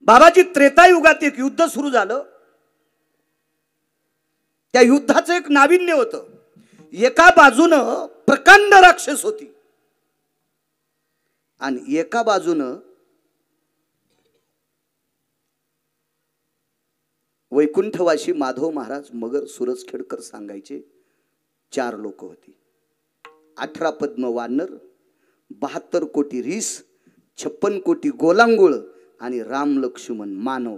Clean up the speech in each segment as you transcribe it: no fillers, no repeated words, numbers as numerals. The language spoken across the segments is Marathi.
बाबाजी त्रेतायुगात एक युद्ध सुरू झालं. त्या युद्धाचं एक नाविन्य होतं. एका बाजूनं प्रकांड राक्षस होती आणि एका बाजूनं वैकुंठवासी माधव महाराज मगर सुरजखेडकर सांगायचे 4 लोक होती. 18 पद्म वानर, 72 कोटी रीस, 56 कोटी गोलांगुळ आणि राम लक्ष्मण मानव,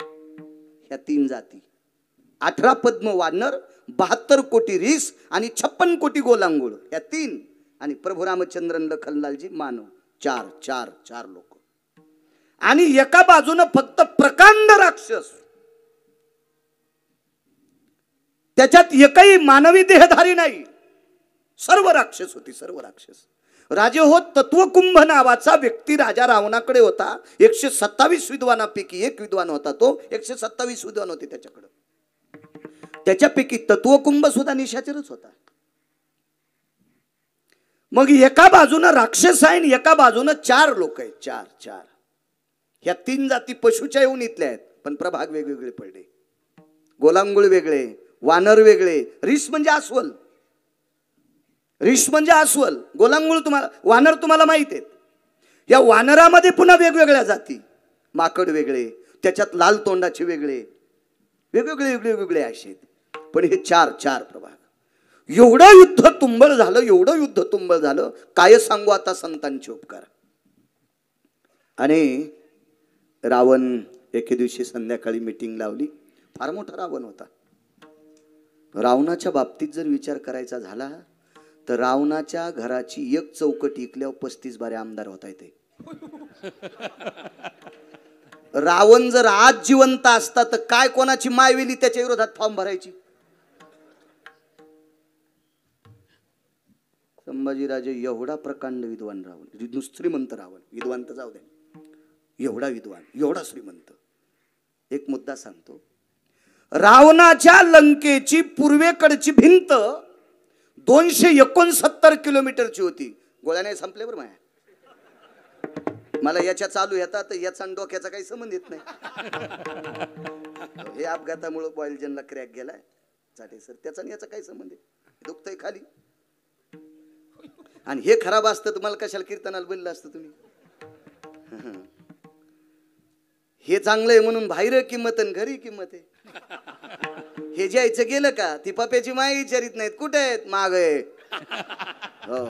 ह्या 3 जाती. 18 पद्म वानर, 72 कोटी रीस आणि 56 कोटी गोलांगुळ, ह्या 3, आणि प्रभू रामचंद्रन लखनलालजी मानव, 4 लोक. आणि एका बाजूनं फक्त प्रकांड राक्षस, त्याच्यात एकही मानवी देहधारी नाही, सर्व राक्षस होती, सर्व राक्षस. राजे होत तत्वकुंभ नावाचा व्यक्ती राजा रावणाकडे होता. 127 विद्वानापैकी एक विद्वान होता. तो 127 विद्वान होते त्याच्याकडे. त्याच्यापैकी तत्वकुंभ सुद्धा निशाचरच होता. मग एका बाजूनं राक्षस आहे आणि एका बाजूनं 4 लोक आहेत. 4. ह्या 3 जाती पशुच्या येऊन इथल्या आहेत, पण प्रभाग वेगवेगळे पडले. गोलांगुळ वेगळे, वानर वेगळे. रीस म्हणजे अस्वल, रीस म्हणजे अस्वल. गोलांगुळ तुम्हाला, वानर तुम्हाला माहित आहेत. या वानरामध्ये पुन्हा वेगवेगळ्या जाती. माकड वेगळे, त्याच्यात लाल तोंडाचे वेगळे, वेगवेगळे असे आहेत. पण हे 4 प्रभाग. एवढं युद्ध तुंबळ झालं, एवढं युद्ध तुंबळ झालं, काय सांगू आता संतांचे उपकार. आणि रावण एके दिवशी संध्याकाळी मीटिंग लावली. फार मोठा रावण होता. रावणाच्या बाबतीत जर विचार करायचा झाला तर रावणाच्या घराची एक चौकट इकल्यावर 35 बारे आमदार होता येते. रावण जर आज जिवंत असता तर काय कोणाची मायवेली त्याच्या विरोधात फॉर्म भरायची. संभाजीराजे एवढा प्रकांड विद्वान रावण, श्रीमंत रावण, विद्वान तर जाऊ दे, एवढा विद्वान, एवढा श्रीमंत. एक मुद्दा सांगतो. रावणाच्या लंकेची पूर्वेकडची भिंत 269 किलोमीटरची होती. गोळ्याने संपले बरं माया. मला याच्या चालू येतात तर याचा डोक्याचा काही संबंध येत नाही. हे अपघातामुळे बॉयलजनला क्रॅक गेलाय चाटे सर, त्याचा याचा काही संबंध आहे. दुखतंय खाली. आणि हे खराब असतं तुम्हाला कशाला कीर्तनाला बोललं असतं तुम्ही. हे चांगलं आहे म्हणून बाहेर किंमत आणि घरी किंमत आहे. हे जायचं गेलं का ती पप्याची माय विचारित नाहीत, कुठे आहेत, माग आहे. हो,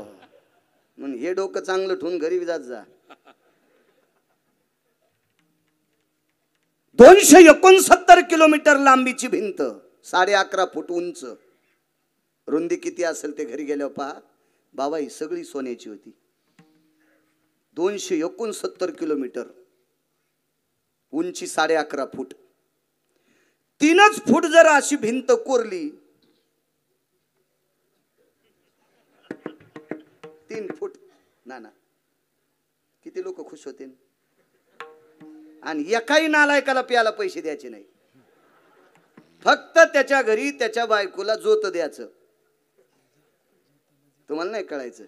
म्हणून हे डोकं चांगलं ठेवून घरी जात जा. 269 किलोमीटर लांबीची भिंत, 11.5 फूट उंच, रुंदी किती असेल ते घरी गेल्यावर पहा. बाबा ही सगळी सोन्याची होती. 269 किलोमीटर उंची, 11.5 फूट. 3च फूट जर अशी भिंत कोरली, 3 फूट ना, किती लोक खुश होते. आणि एकाही नालायकाला प्याला पैसे द्यायचे नाही, फक्त त्याच्या घरी त्याच्या बायकोला जोत द्यायचं. तुम्हाला नाही कळायचं.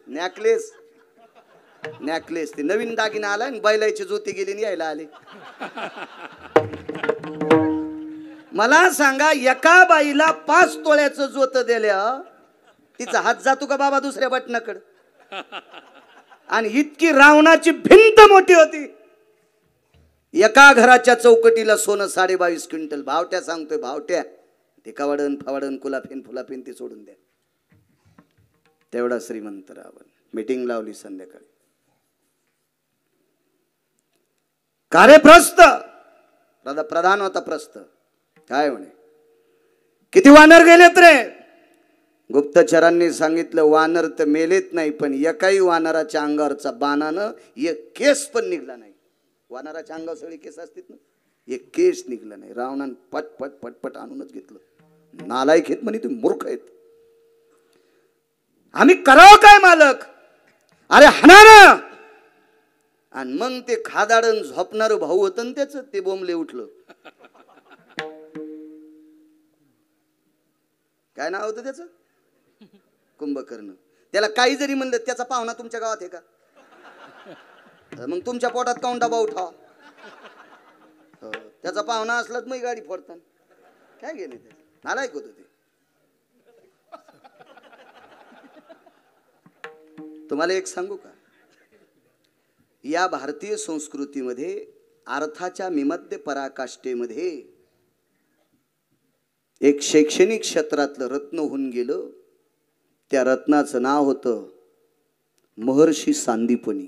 नॅकलेस ते नवीन दागिना आला आणि बैलाची जोती गेली आणि यायला आले. मला सांगा, एका बाईला 5 तोळ्याचं जोत दिल्या, तिचा हात जातो का बाबा दुसऱ्या बटनाकडे. आणि इतकी रावणाची भिंत मोठी होती. एका घराच्या चौकटीला सोनं 22.5 क्विंटल. भावट्या सांगतोय, भावट्या. ते कवाडन फवाडन कुलाफेन फुलाफेन ते सोडून द्या. तेवढा श्रीमंत रावण. मीटिंग लावली संध्याकाळी. कार्यप्रस्थ प्रधान होता. प्रस्थ काय म्हणे, किती वानर गेलेत रे. गुप्तचरांनी सांगितलं, वानर तर मेलेत नाही, पण एकाही वानराच्या अंगावरचा बाणानं एक केस पण निघला नाही. वानराच्या अंगावर सगळे केस असतात ना, एक केस निघला नाही. रावणानं पटपट आणूनच घेतलं. नालायक आहेत म्हणे, तुम्ही मूर्ख आहेत. आम्ही करावं काय मालक. अरे हाना ना. आणि मग ते खादाडन झोपणार भाऊ होतं त्याच, ते बोंबले उठलं. काय नाव होतं त्याचं, कुंभकर्ण. त्याला काही जरी म्हणलं, त्याचा पाहुणा तुमच्या गावात आहे का, मग तुमच्या पोटात काऊन डबा उठावा. कोणाचा पाहुणा असला तर मग गाडी फोडतात. काय गेले ते नालायक होत ते. तुम्हाला एक सांगू का, या भारतीय संस्कृतीमध्ये अर्थाच्या मिमध्य पराकाष्ठेमध्ये एक शैक्षणिक क्षेत्रातलं रत्न होऊन गेलं. त्या रत्नाचं नाव होतं महर्षी सांदीपनी.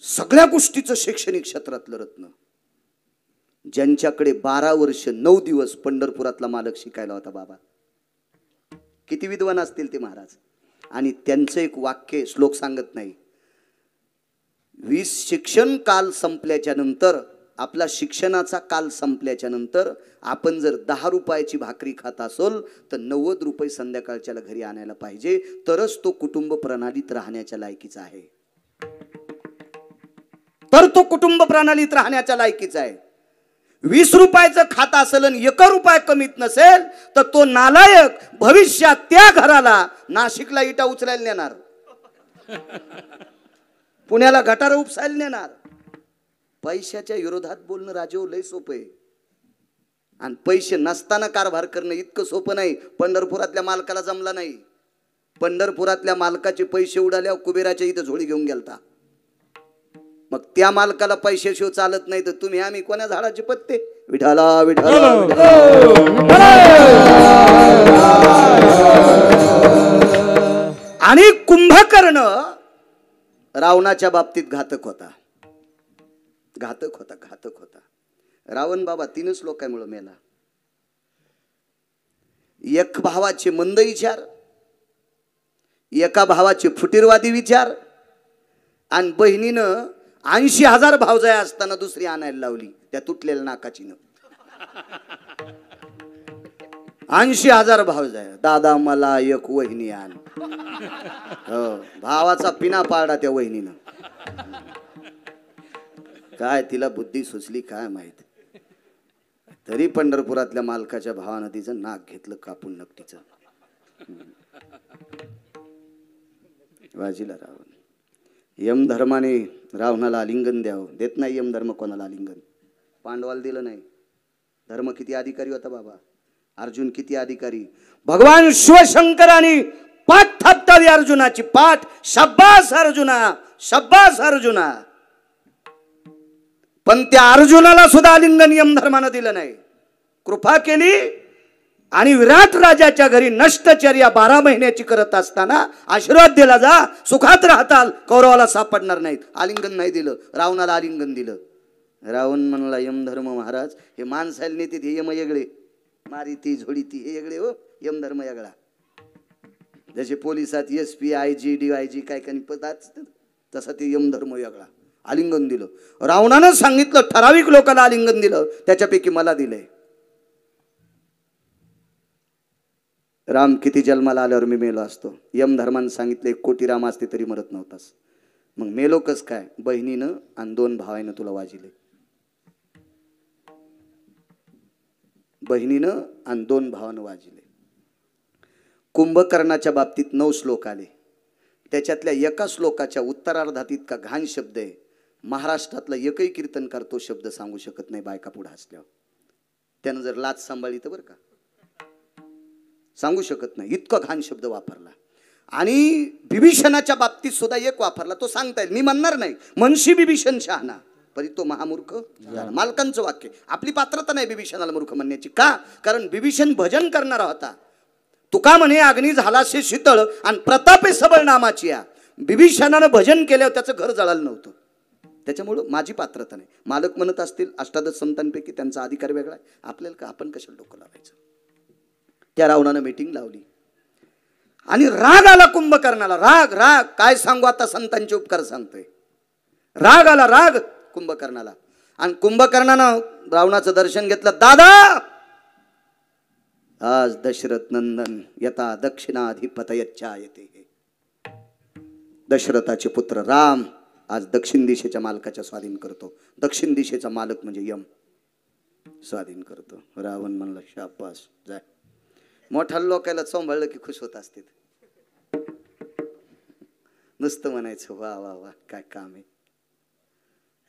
सगळ्या गोष्टीचं शैक्षणिक क्षेत्रातलं रत्न. ज्यांच्याकडे 12 वर्ष 9 दिवस पंढरपुरातला मालक शिकायला होता बाबा. किती विद्वान असतील ते महाराज. आणि त्यांचं एक वाक्य श्लोक सांगत नाही, 20 शिक्षण काल संपल्याच्या नंतर, आपला शिक्षणाचा काल संपल्याच्या नंतर आपण जर 10 रुपयाची भाकरी खात असोल तर 90 रुपये संध्याकाळच्याला घरी आणायला पाहिजे, तरच तो कुटुंब प्रणालीत राहण्याच्या लायकीचा आहे. तर तो कुटुंब प्रणालीत राहण्याच्या लायकीचा आहे. 20 रुपयाचं खात असेल आणि 1 रुपया कमीत नसेल तर तो नालायक भविष्यात त्या घराला नाशिकला इटा उचलायला नेणार, पुण्याला गटार उपसायला नेणार. पैशाच्या विरोधात बोलणं राजेव लय सोपं आहे. आणि पैसे नसताना कारभार करणं इतकं सोपं नाही. पंढरपुरातल्या मालकाला जमला नाही. पंढरपुरातल्या मालकाचे पैसे उडाल्यावर कुबेराच्या इथं झोळी घेऊन गेलता. मग त्या मालकाला पैशाशिवाय चालत नाही तर तुम्ही आम्ही कोण्या झाडाचे पत्ते. विठाला विठाला. आणि कुंभकर्ण रावणाच्या बाबतीत घातक होता. घातक होता, घातक होता. रावण बाबा 3च लोकांमुळे मेला. एक भावाचे मंद विचार, एका भावाचे फुटीरवादी विचार, आणि बहिणीनं 80,000 भावजाय असताना दुसरी आणायला लावली त्या तुटलेल्या नाकाचीनं. 80,000 भावजाय. दादा मला एक वहिनी आण. हो, भावाचा पिना पाडा त्या वहिनीनं. काय तिला बुद्धी सुचली काय माहित. तरी पंढरपुरातल्या मालकाच्या भावानं तिचं नाक घेतलं कापून नकटीचं. वाजीला रावण. यमधर्माने रावणाला आलिंगन द्यावं, देत नाही यमधर्म कोणाला आलिंगन. पांडवाला दिलं नाही. धर्म किती अधिकारी होता बाबा. अर्जुन किती अधिकारी. भगवान शिवशंकरांनी पाठ थापतावी अर्जुनाची पाठ. शब्बास अर्जुना, शब्बास अर्जुना. पण त्या अर्जुनाला सुद्धा आलिंगन यमधर्मानं दिलं नाही. कृपा केली आणि विराट राजाच्या घरी नष्टचर्या 12 महिन्याची करत असताना आशीर्वाद दिला, जा सुखात राहताल, कौरवाला सापडणार नाहीत. आलिंगन नाही दिलं. रावणाला आलिंगन दिलं. रावण म्हणला यमधर्म महाराज हे माणसाला नेते हे यम वेगळे, मारिती झोडीती हे वेगळे हो, यमधर्म वेगळा. जसे पोलिसात SP IG DIG काय काही पद असतात तसा ते यमधर्म वेगळा. आलिंगन दिलं. रावणानं सांगितलं ठराविक लोकांना आलिंगन दिलं, त्याच्यापैकी मला दिलंय. राम किती जन्माला आल्यावर मी मेलो असतो. यमधर्मानं सांगितलं 1 कोटी राम असते तरी मरत नव्हतास. मग मेलो कस काय. बहिणीनं आणि 2 भावानं तुला वाजिले. बहिणीनं आणि 2 भावानं वाजिले. कुंभकर्णाच्या बाबतीत 9 श्लोक आले. त्याच्यातल्या एका श्लोकाच्या उत्तरार्धात इतका घाण शब्द आहे, महाराष्ट्रातला एकही कीर्तनकार तो शब्द सांगू शकत नाही बायका पुढे हसल्यावर. त्यानं जर लाच सांभाळली तर बरं का, सांगू शकत नाही. इतका घाण शब्द वापरला. आणि बिभीषणाच्या बाबतीत सुद्धा एक वापरला, तो सांगता येईल, मी म्हणणार नाही. मनशी बिभीषण शहाणा परी तो महामूर्ख झाला. मालकांचं वाक्य. आपली पात्रता नाही बिभीषणाला मूर्ख म्हणण्याची. का? कारण बिभीषण भजन करणारा होता. तुका म्हणे अग्नी झालासे शीतळ आणि प्रतापे सबळ नामाची या. बिभीषणानं भजन केल्यावर त्याचं घर जळालं नव्हतं. त्याच्यामुळं माझी पात्रता नाही. मालक म्हणत असतील 18 संतांपैकी त्यांचा अधिकार वेगळा आहे, आपल्याला का, आपण कशाला डोकं लावायचं. त्या रावणानं मीटिंग लावली आणि राग आला कुंभकर्णाला. राग राग काय सांगू आता, संतांचे उपकार सांगतोय. राग आला, राग कुंभकर्णाला. आणि कुंभकर्णानं रावणाचं दर्शन घेतलं. दादा आज दशरथ नंदन यथा दक्षिणाधिपतयच्चा येते. दशरथाचे पुत्र राम आज दक्षिण दिशेच्या मालकाच्या स्वाधीन करतो. दक्षिण दिशेचा मालक म्हणजे यम स्वाधीन करतो. रावण म्हणला शाबास जाय. मोठ्या लोकांना चोंबळलं की खुश होत असते. नुसतं म्हणायचं वा वा वा काय काम आहे.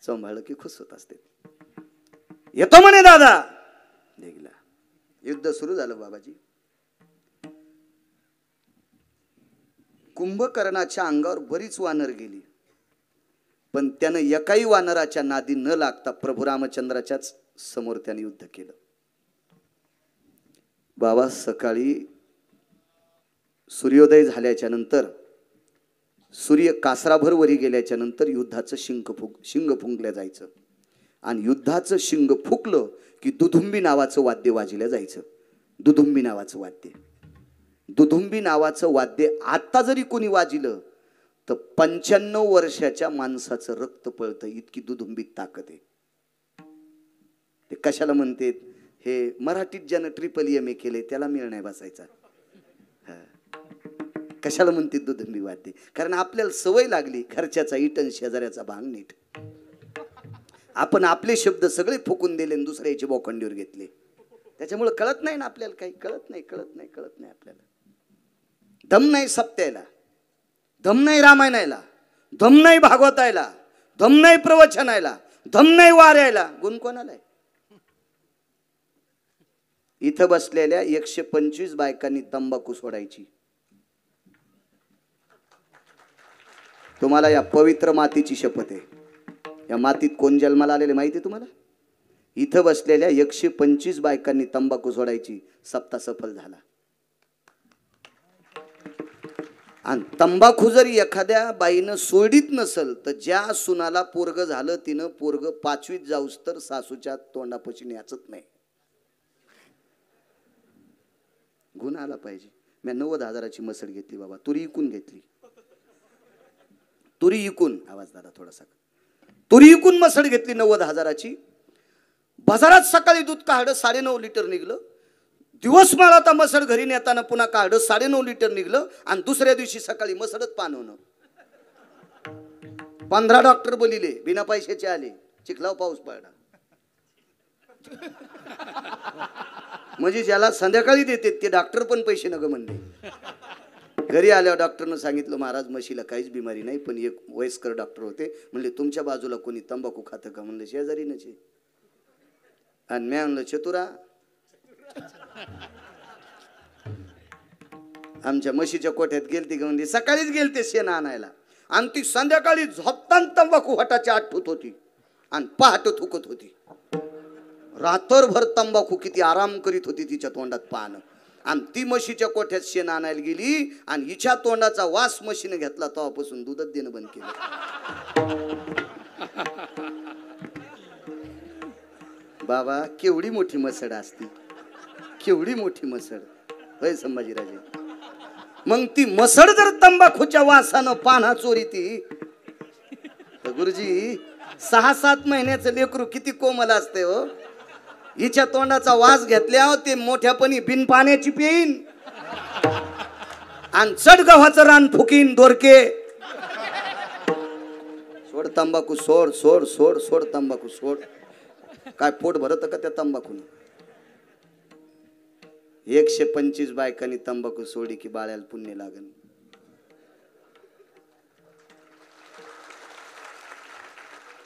सांभाळलं की खुश होत असते. येतो म्हणे दादा. निघला. युद्ध सुरू झालं बाबाजी. कुंभकर्णाच्या अंगावर बरीच वानर गेली, पण त्यानं एकाही वानराच्या नादी न लागता प्रभू रामचंद्राच्याच समोर त्याने युद्ध केलं. बाबा सकाळी सूर्योदय झाल्याच्या नंतर, सूर्य कासराभर वरी गेल्याच्या नंतर युद्धाचं शिंग फुंकल्या जायचं. आणि युद्धाचं शिंग फुकलं की दुधुंबी नावाचं वाद्य वाजलं जायचं. दुधुंबी नावाचं वाद्य, दुधुंबी नावाचं वाद्य आता जरी कोणी वाजिलं तर 95 वर्षाच्या माणसाचं रक्त पळतं, इतकी दुधुंबीत ताकद आहे. ते कशाला म्हणते, हे मराठीत ज्यानं MA केले त्याला मेळ नाही बसायचा. कशाला म्हणते दुधुंबी वाद्य? कारण आपल्याला सवय लागली घरच्याचा इटन शेजाऱ्याचा भांग नीट. आपण आपले शब्द सगळे फुकून दिले आणि दुसऱ्याचे बोखंडीवर घेतले. त्याच्यामुळे कळत नाही ना आपल्याला, काही कळत नाही आपल्याला. दम नाही सप्त्याला, दम नाही रामायणाला, दम नाही भागवतायला, दम नाही प्रवचनायला, दम नाही वाऱ्याला. गुण कोणाला आहे? इथं बसलेल्या 125 बायकांनी तंबाखू सोडायची. तुम्हाला या पवित्र मातीची शपथ आहे. या मातीत कोण जन्माला आलेले माहिती आहे तुम्हाला? इथं बसलेल्या 125 बायकांनी तंबाखू सोडायची. सप्ताह सफल झाला. आणि तंबाखू जरी एखाद्या बाईनं सोडीत नसल तर ज्या सुनाला पोरग झालं तिनं पोरग 5वीत जाऊस तर सासूच्या तोंडापाशी न्याचत नाही. गुण आला पाहिजे. मी 90,000ची मसड घेतली बाबा, तुरी इकून घेतली. तुरी इकून, आवाज दादा थोडासा, तुरी इकून मसड घेतली 90,000ची. बाजारात सकाळी दूध काढलं 9.5 लिटर निघलं. दिवस मला आता मसड घरी नेताना पुन्हा काढलं 9.5 लिटर निघलं. आणि दुसऱ्या दिवशी सकाळी मसडच पाणवणं. 15 डॉक्टर बोलिले, बिना पैशाचे आले. चिखलाव पाऊस पडला. म्हणजे ज्याला संध्याकाळी देते ते डॉक्टर पण पैसे नग म्हणले. घरी आल्यावर डॉक्टरनं सांगितलं, महाराज म्हशीला काहीच बिमारी नाही, पण एक वयस्कर डॉक्टर होते, म्हणले तुमच्या बाजूला कोणी तंबाखू खातं का? म्हणलं शेजारी नचे. आणि मी म्हणलं चतुरा, आमच्या म्हशीच्या कोठ्यात गेलती का? म्हणजे सकाळीच गेलते शेण आणायला. आणि ती संध्याकाळी झोपताना तंबाखू हटाच्या आत ठुत होती आणि पहाट थुकत होती. रात्रभर तंबाखू किती आराम करीत होती तिच्या तोंडात पान. आणि ती म्हशीच्या कोठ्यात शेण आणायला गेली आणि हिच्या तोंडाचा वास म्हशीने घेतला, तेव्हापासून दूधच देणं बंद केलं. बाबा केवढी मोठी मसड असती, केवढी मोठी मसड होय संभाजीराजे. मग ती मसड जर तंबाखूच्या वासानं पाना चोरीती तर गुरुजी 6-7 महिन्याचं लेकरू किती कोमल असते हो. हिच्या तोंडाचा वास घेतल्यावर ते मोठ्यापणी बिन पाण्याची पेईन आणि चढ गव्हाचं रान फुकीन दोरके. सोड तंबाखू, सोड सोड सोड सोड तंबाखू सोड. काय पोट भरत का त्या तंबाखून? 125 बायकांनी तंबाखू सोडी की बाळ्याला पुण्य लागन.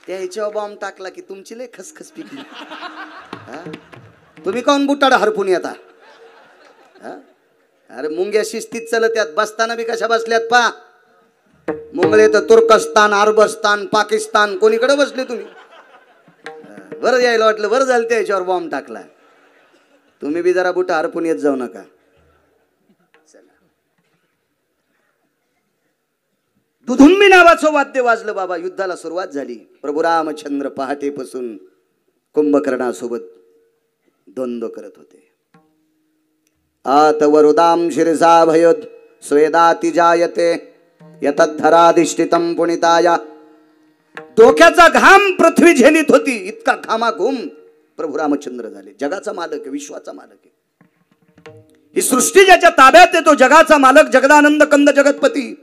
त्या ह्याच्यावर बॉम्ब टाकला की तुमची लय खसखस पिकली. तुम्ही काऊन बुटाड हरपून येता? अरे मुंग्या शिस्तीत चलत त्यात बसताना बी कशा बसल्यात पा. मुंगळे तर तुर्कस्तान, अरबस्तान, पाकिस्तान कोणीकडे बसले तुम्ही? बरं यायला वाटलं, बरं झालं त्या ह्याच्यावर बॉम्ब टाकला. तुम्ही बी जरा बुटा हरपून येत जाऊ नका. दुधुंबी नावाचं वाद्य वाजलं बाबा. युद्धाला सुरुवात झाली. प्रभू रामचंद्र पहाटेपासून कुंभकर्णासोबत द्वंद्व करत होते. आत वरुदाम शिरसा भयद स्वेदाति जायते यतद्धराधिष्ठितं पुनिताया. डोक्याचा घाम पृथ्वी झेलीत होती. इतका घामाघूम प्रभू रामचंद्र झाले. जगाचा मालक आहे, विश्वाचा मालक आहे. ही सृष्टी ज्याच्या ताब्यात आहे तो जगाचा मालक, जगदानंद कंद जगतपती.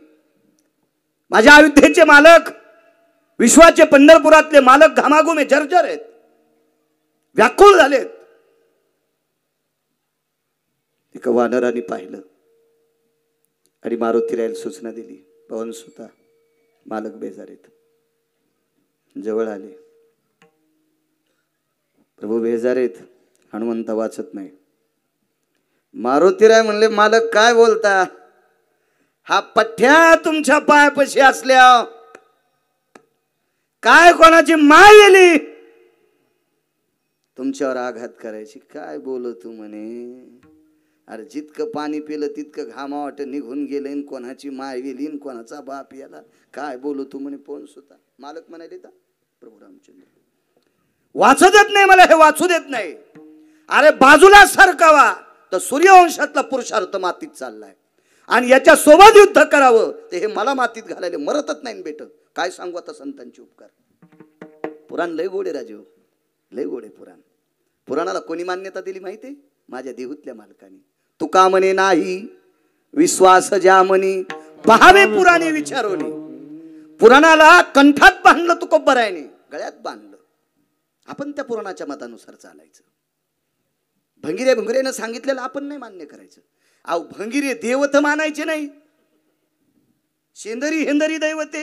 माझ्या अयोध्येचे मालक, विश्वाचे पंढरपुरातले मालक घामाघूम आहे, जर्जर आहेत, व्याकुळ झालेत. एका वानराने पाहिलं आणि मारुतीरायाला सूचना दिली, पवन सुता मालक बेजार आहेत. जवळ आले. प्रभू बेजारेत, हनुमंत वाचत नाही. मारुतीराय म्हणले, मालक काय बोलता, हा पठ्ठ्या तुमच्या पायापाशी असल्या काय कोणाची माय गेली तुमच्यावर आघात करायची, काय बोलतो म्हणे. अरे जितकं पाणी पिलं तितकं घामावाट निघून गेले, कोणाची माय गेली कोणाचा बाप याला, काय बोलतो म्हणे. पोन सुद्धा मालक म्हणाले का प्रभू रामचंद्र वाचू देत नाही मला, हे वाचू देत नाही. अरे बाजूला सरकावा तर सूर्यवंशातला पुरुषार्थ मातीत चाललाय आणि याच्या सोबत युद्ध करावं ते हे मला मातीत घालायला मरतच नाही बेट. काय सांगू आता संतांचे उपकार. पुराण लय गोडे राजे, लय गोडे पुराण. पुराणाला कोणी मान्यता दिली माहिती, माझ्या देहूतल्या मालकाने. तुका म्हणे नाही विश्वास ज्या म्हणी, पहावे पुराणे विचारोनी. पुराणाला कंठात बांधलं तुकोबरायने, गळ्यात बांधलं. आपण त्या पुराणाच्या मतानुसार चालायचं. भंगिरे भंगिरेनं सांगितलेलं आपण नाही मान्य करायचं. अहो भंगिरे देवत मानायचे नाही, शेंदरी हेंदरी दैवते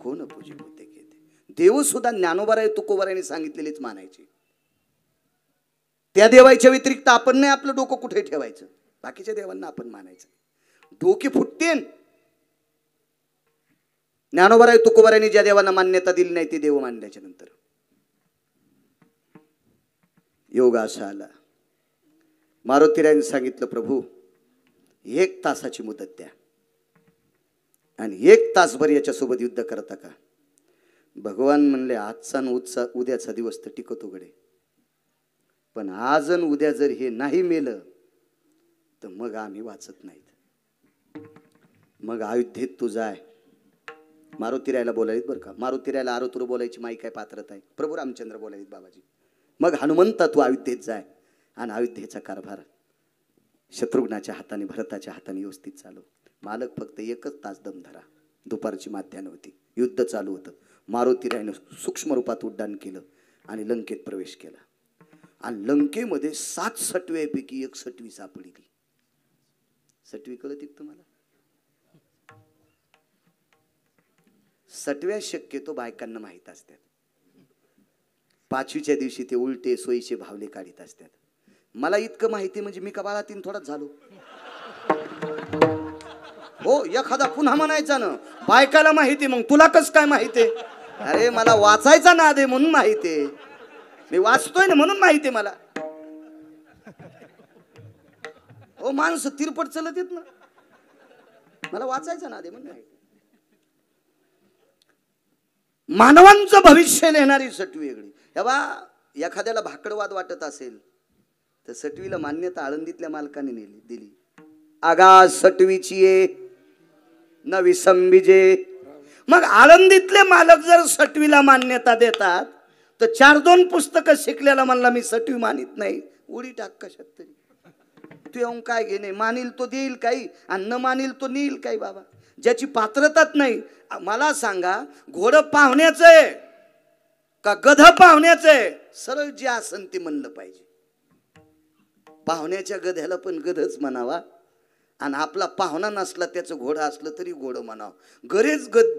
कोण पूजे होते घेते. देव सुद्धा ज्ञानोबाराय तुकोबारायने सांगितलेलेच मानायचे. त्या देवाच्या व्यतिरिक्त आपण नाही आपलं डोकं कुठे ठेवायचं, बाकीच्या देवांना आपण मानायचं. डोके फुटतेन. ज्ञानोबाराय तुकोबारायने ज्या देवांना मान्यता दिली नाही ते देव मानल्याच्या नंतर योग असा आला. मारुतीरायने सांगितलं, प्रभू 1 तासाची मुदत द्या आणि 1 तासभर याच्यासोबत युद्ध करता का. भगवान म्हणले, आजचा न उद्याचा दिवस तर टिकतो गडे, पण आज न उद्या जर हे नाही मेलं तर मग आम्ही वाचत नाहीत. मग अयोध्येत तू जाय. मारुतीरायला बोलायत बरं का, मारुतीरायला आरोतुर बोलायची माई काय पात्रता आहे. प्रभू रामचंद्र बोलायत बाबाजी. मग हनुमंता तू अयोध्येत जाय आणि अयोध्येचा कारभार शत्रुघ्नाच्या हाताने भरताच्या हाताने व्यवस्थित चालू. मालक फक्त 1 तास दम धरा. दुपारची माध्यान्ह होती, युद्ध चालू होतं. मारुतीरायनं सूक्ष्म रूपात उड्डाण केलं आणि लंकेत प्रवेश केला. आणि लंकेमध्ये 7 सटव्यापैकी 1 सटवी सापडली. सटवी कळती तुम्हाला. सटव्या शक्यतो बायकांना माहीत असतात. 5वीच्या दिवशी ते उलटे सोयीचे भावले काढीत असतात. मला इतकं माहिती म्हणजे मी का बाळातीन थोडाच झालो हो. एखादा पुन्हा म्हणायचा ना बायकाला माहिती, मग तुला कस काय माहिती. अरे मला वाचायचा नाद आहे म्हणून माहिती, मी वाचतोय ना म्हणून माहिती मला. हो माणसं तिरपट चलत येत ना, मला वाचायचा नाद आहे म्हणून माहिती. मानवांचं भविष्य लिहिणारी सटवी वेगळी. तेव्हा एखाद्याला भाकडवाद वाटत असेल तर सटवीला मान्यता आळंदीतल्या मालकाने दिली. आगा सटवीची ये न विसंबिजे. मग आळंदीतले मालक जर सटवीला मान्यता देतात तर 4-2 पुस्तकं शिकलेला म्हणला मी सटवी मानित नाही, उडी टाक कशात तरी. तू येऊन काय घेणे, मानील तो देईल काही आणि न मानील तो नेईल काही. बाबा ज्याची पात्रताच नाही. मला सांगा, घोडं पाहुण्याचं आहे का गध पाहुण्याचं आहे. सरळ जे असन ते म्हणलं पाहिजे. पाहुण्याच्या गध्याला पण गधच म्हणावा आणि आपला पाहुणा नसला त्याचं घोडं असलं तरी घोडं म्हणावं.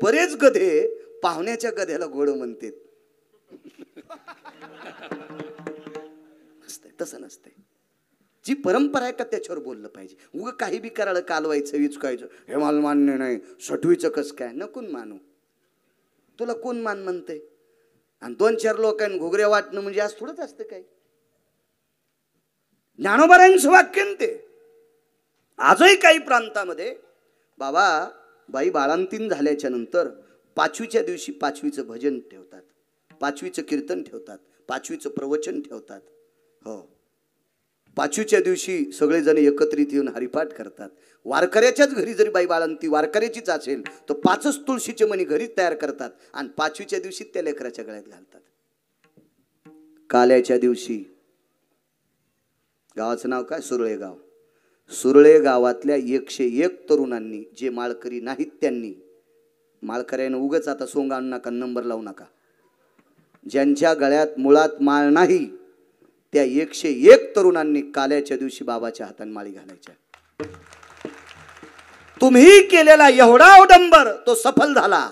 बरेच गधे पाहुण्याच्या गध्याला घोडं म्हणतात. तसं नसतंय. जी परंपरा आहे का त्याच्यावर बोललं पाहिजे. उग काही बी करायला कालवायचं विचकायचं हे मला मान्य नाही. सटवीचं कस काय नकून मानू. तुला कोण मान म्हणते. आणि 2-4 लोकांनी घुगऱ्या वाटणं म्हणजे आज थोडंच असतं काय. ज्ञानोबारायांचं वाक्य ते. आजही काही प्रांतामध्ये बाबा बाई बाळंतीण झाल्याच्या नंतर 5वीच्या दिवशी 5वीचं भजन ठेवतात, 5वीचं कीर्तन ठेवतात, 5वीचं प्रवचन ठेवतात. हो 5वीच्या दिवशी सगळेजण एकत्रित येऊन हरिपाठ करतात. वारकऱ्याच्याच घरी जरी बाई बाळंती वारकऱ्याचीच असेल तर 5च तुळशीचे मणी घरीच तयार करतात आणि 5वीच्या दिवशी त्या लेकराच्या गळ्यात घालतात. काल्याच्या दिवशी गावाचं नाव काय, सुरळे गाव. सुरळे गावातल्या 101 तरुणांनी जे माळकरी नाहीत त्यांनी, माळकऱ्यानं उगच आता सोंग आणू नका, नंबर लावू नका, ज्यांच्या गळ्यात मुळात माळ नाही त्या 101 तरुणांनी काल्याच्या दिवशी बाबाच्या हाताने माळी घालायच्या. तुम्ही केलेला एवढा अवडंबर तो सफल झाला,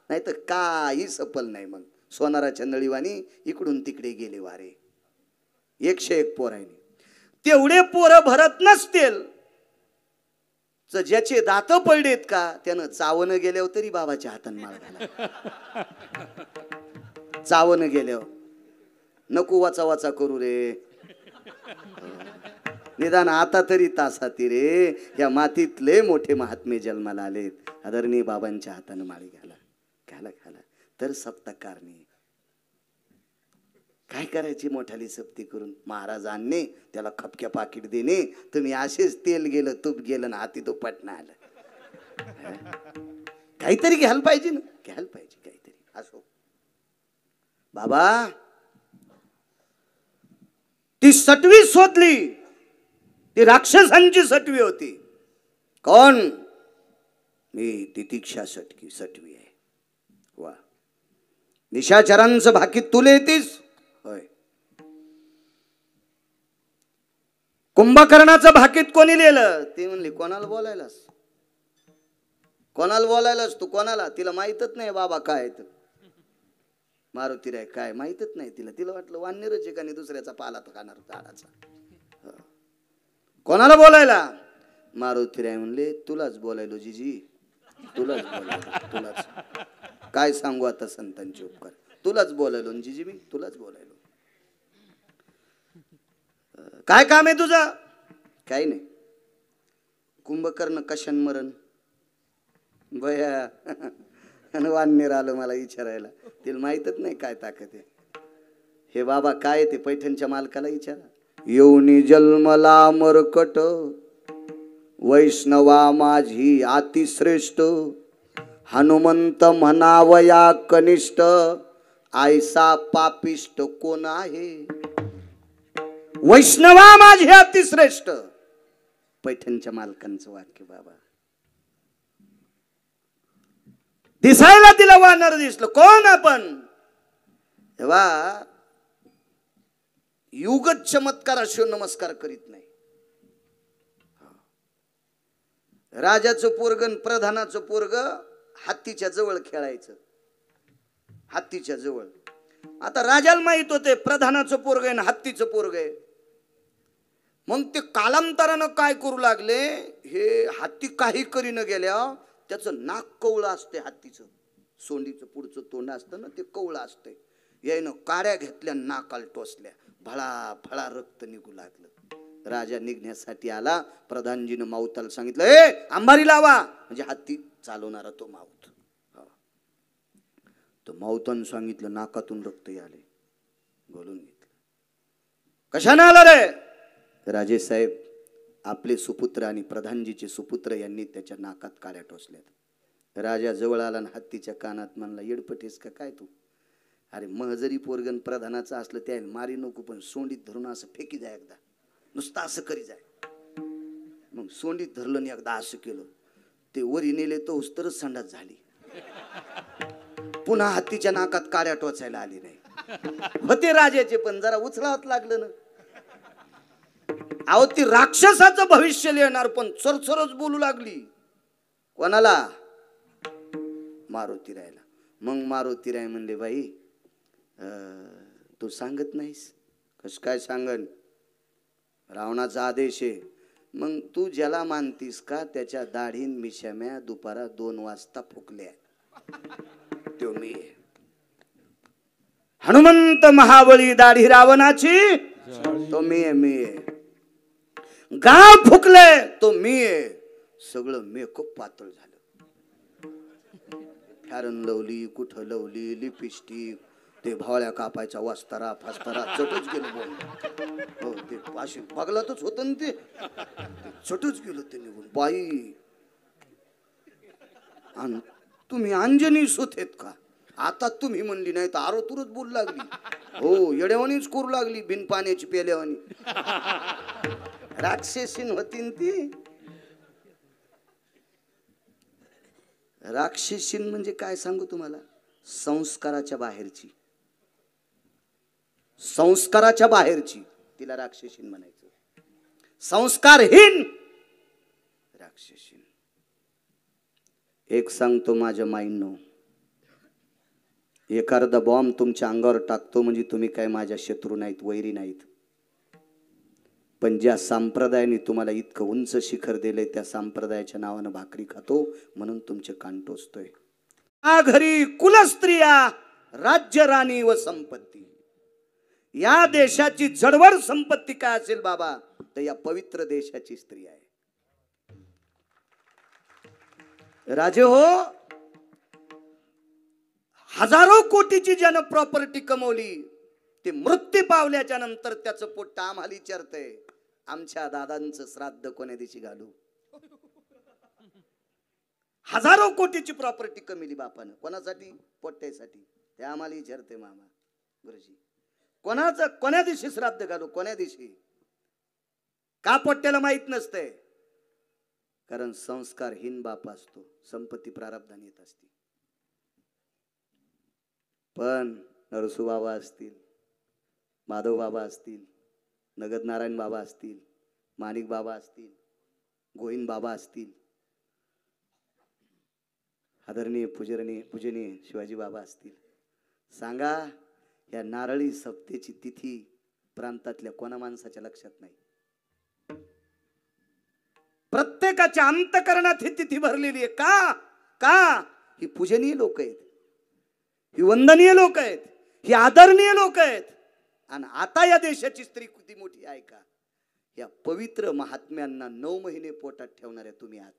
नाही तर काही सफल नाही. मग सोनाराच्या नळीवाणी इकडून तिकडे गेले वारे. 101 पोरांनी. तेवढे पोरं भरत नसतील तर ज्याचे दात पडलेत का त्यानं चावणं गेल्यावर तरी बाबाच्या हातान माळ घाला. चावणं गेल्यावर नको वाचा वाचा करू रे, निदान आता तरी तासाती रे. या मातीतले मोठे महात्मे जन्माला आलेत. आदरणीय बाबांच्या हातानं माळी घाला घाला घाला. तर सप्तकारणी काय करायची मोठाली सप्ती करून महाराजांनी त्याला खपक्या पाकिट देणे. तुम्ही असेच तेल गेलं तूप गेलं ना हाती तो पटना आलं. काहीतरी घ्यायला पाहिजे ना, घ्यायला पाहिजे काहीतरी. असो बाबा, ती सटवी शोधली. ती राक्षसांची सटवी होती. कोण? मी तितिक्षा सटवी आहे. वा, निशाचरांचं भाकीत तुला येतीस होय. कुंभकर्णाचं भाकीत कोणी लिहिलं? ती म्हणली कोणाला बोलायलास, कोणाला बोलायलास तू, कोणाला? तिला माहीतच नाही बाबा काय तर मारुतीराय काय माहीतच नाही तिला. तिला वाटलं वानरच आहे का नाही दुसऱ्याचा पाला तर खाणार झाडाचा. कोणाला बोलायला? मारुतीराय म्हणले तुलाच बोलायलो जिजी, तुलाच बोलायलो, तुलाच. काय सांगू आता संतांचे उपकार. तुलाच बोलायलो जिजी, मी तुलाच बोलायलो. काय काम आहे तुझं? काही नाही. कुंभकर्ण कशान मरण बया. वाननेर आलं मला विचारायला. तिला माहीतच नाही काय ताकद आहे. हे बाबा काय ते पैठणच्या मालकाला विचारा. येऊनी जन्मला मरकट, वैष्णवा माझी अतिश्रेष्ठ, हनुमंत म्हणावया कनिष्ठ, आयसा पापिष्ट कोण आहे? वैष्णवा माझी अतिश्रेष्ठ. पैठणच्या मालकांचं वाक्य बाबा. दिसायला तिला वानर दिसलं. कोण आपण? तेव्हा युगत चमत्काराशिवाय नमस्कार करीत नाही. राजाचं पोरगण प्रधानाचं पोरग हत्तीच्या जवळ खेळायचं. हत्तीच्या जवळ. आता राजाला माहित होते प्रधानाचं पोरग आहे ना हत्तीचं पोरग आहे. मग ते कालांतरानं काय करू लागले, हे हत्ती काही करी न गेल्या त्याचं नाक कवळं असते. हत्तीचं सोंडीचं पुढचं तोंड असतं ना ते कवळं असते. यायनं काड्या घेतल्या नाकाल टोचल्या. भळा भळा रक्त निघू लागलं. राजा निघण्यासाठी आला. प्रधानजीनं माऊताला सांगितलं ए अंबारी लावा, म्हणजे हत्ती चालवणारा तो माऊत. तो माऊतानं सांगितलं नाकातून रक्त आले. बोलून घेतलं. कशाने आला रे? राजे साहेब आपले सुपुत्र आणि प्रधानजीचे सुपुत्र यांनी त्याच्या नाकात काड्या टोचल्यात. राजा जवळ आला आणि हत्तीच्या कानात म्हणला येडपटेस का काय तू? अरे महजरी पोरगण प्रधानाचं असलं त्या मारी नको, पण सोंडीत धरून असं फेकी जाय एकदा, नुसतं असं करी जाय. मग सोंडीत धरलं आणि एकदा असं केलं. ते वरी नेले तो तरच संडास झाली. पुन्हा हत्तीच्या नाकात काड्या टोचायला आली नाही. होते राजाचे पण जरा उचलावत लागलं ना. अहो ती राक्षसाचं भविष्य लिहिणार पण चरचरच बोलू लागली. कोणाला? मारुतीरायला. मग मारुतीराय म्हणले बाई तू सांगत नाहीस? कस काय सांगन? रावणाचा आदेश आहे. मग तू ज्याला मानतीस का त्याच्या दाढीन मिशाम्या दुपारा 2 वाजता फुकल्या. तो मी. हनुमंत महाबळी दाढी रावणाची तो मी आहे. मी आहे. गाव फुकले तो मी आहे. सगळं मेकअप पातळ झालं. फॅरन लवली, कुठं लवली, लिपस्टिक, ते भावळ्या कापायचा वस्तारा फास्तारा चटच गेलं. बोल हो ते अशी बगलातच होतं ना ते चटच गेलं ते निघून. बाई आणि तुम्ही अंजनी सुथेत का? आता तुम्ही म्हणली नाही तर आरोतुरच बोलू लागली. हो येड्यावानीच करू लागली. बिन पाण्याची पेल्यावानी. राक्षसीन होती ती. राक्षसीन म्हणजे काय सांगू तुम्हाला? संस्काराच्या बाहेरची. संस्काराच्या बाहेरची तिला राक्षसीन म्हणायचं. संस्कारहीन राक्षसीन. एक सांगतो माझ्या माईंनो, एखादा बॉम्ब तुमच्या अंगावर टाकतो म्हणजे तुम्ही काय माझ्या शत्रू नाहीत, वैरी नाहीत. पण ज्या संप्रदायाने तुम्हाला इतकं उंच शिखर दिले त्या संप्रदायाच्या नावानं भाकरी खातो म्हणून तुमचे कान टोचतोय. घरी कुलस्त्रिया राज्य राणी व संपत्ती. या देशाची जडवड संपत्ती काय असेल बाबा तर या पवित्र देशाची स्त्री आहे. राजे हो, हजारो कोटीची ज्यानं प्रॉपर्टी कमवली ते मृत्यू पावल्याच्या नंतर त्याचं पोट आम्हाला विचारतंय आमच्या दादांचं श्राद्ध कोण्या दिवशी घालू. हजारो कोटीची प्रॉपर्टी कमवली बापानं कोणासाठी? पोट्यासाठी. ते आम्हाला विचारते मामा गुरुजी कोण्या दिवशी श्राद्ध घालू, कोण्या दिवशी? का पोट्याला माहित नसतंय? कारण संस्कारहीन बाप असतो, संपत्ती प्रारब्धाने येत असते. पण नरसू बाबा असतील, माधव बाबा असतील, नगद नारायण बाबा असतील, माणिक बाबा असतील, गोविंद बाबा असतील, आदरणीय पूजनीय शिवाजी बाबा असतील, सांगा या नारळी सप्तेची तिथी प्रांतातल्या कोणा माणसाच्या लक्षात नाही? प्रत्येकाच्या अंतकरणात ही तिथी भरलेली आहे. का? ही पूजनीय लोक आहेत, ही वंदनीय लोक आहेत, ही आदरणीय लोक आहेत. आणि आता या देशाची स्त्री किती मोठी आहे का? या पवित्र महात्म्यांना 9 महिने पोटात ठेवणाऱ्या तुम्ही आहात.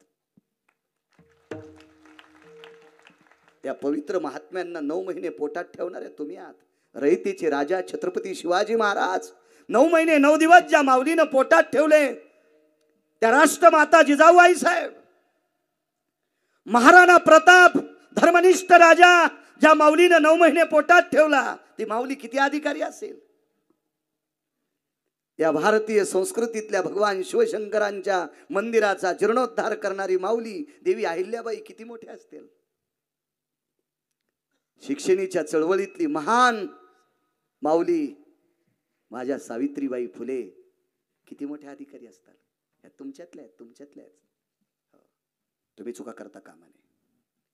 त्या पवित्र महात्म्यांना 9 महिने पोटात ठेवणाऱ्या तुम्ही आहात. रयतेचे राजा छत्रपती शिवाजी महाराज 9 महिने 9 दिवस ज्या माऊलीनं पोटात ठेवले त्या राष्ट्रमाता जिजाऊबाई साहेब, महाराणा प्रताप धर्मनिष्ठ राजा ज्या माऊलीनं 9 महिने पोटात ठेवला ती माऊली किती अधिकारी असेल? या भारतीय संस्कृतीतल्या भगवान शिवशंकरांच्या मंदिराचा जीर्णोद्धार करणारी माऊली देवी अहिल्याबाई किती मोठे असतील? शिक्षणीच्या चळवळीतली महान माऊली माझ्या सावित्रीबाई फुले किती मोठे अधिकारी असतात? या तुमच्यातल्या तुम्ही चुका करता कामा नये.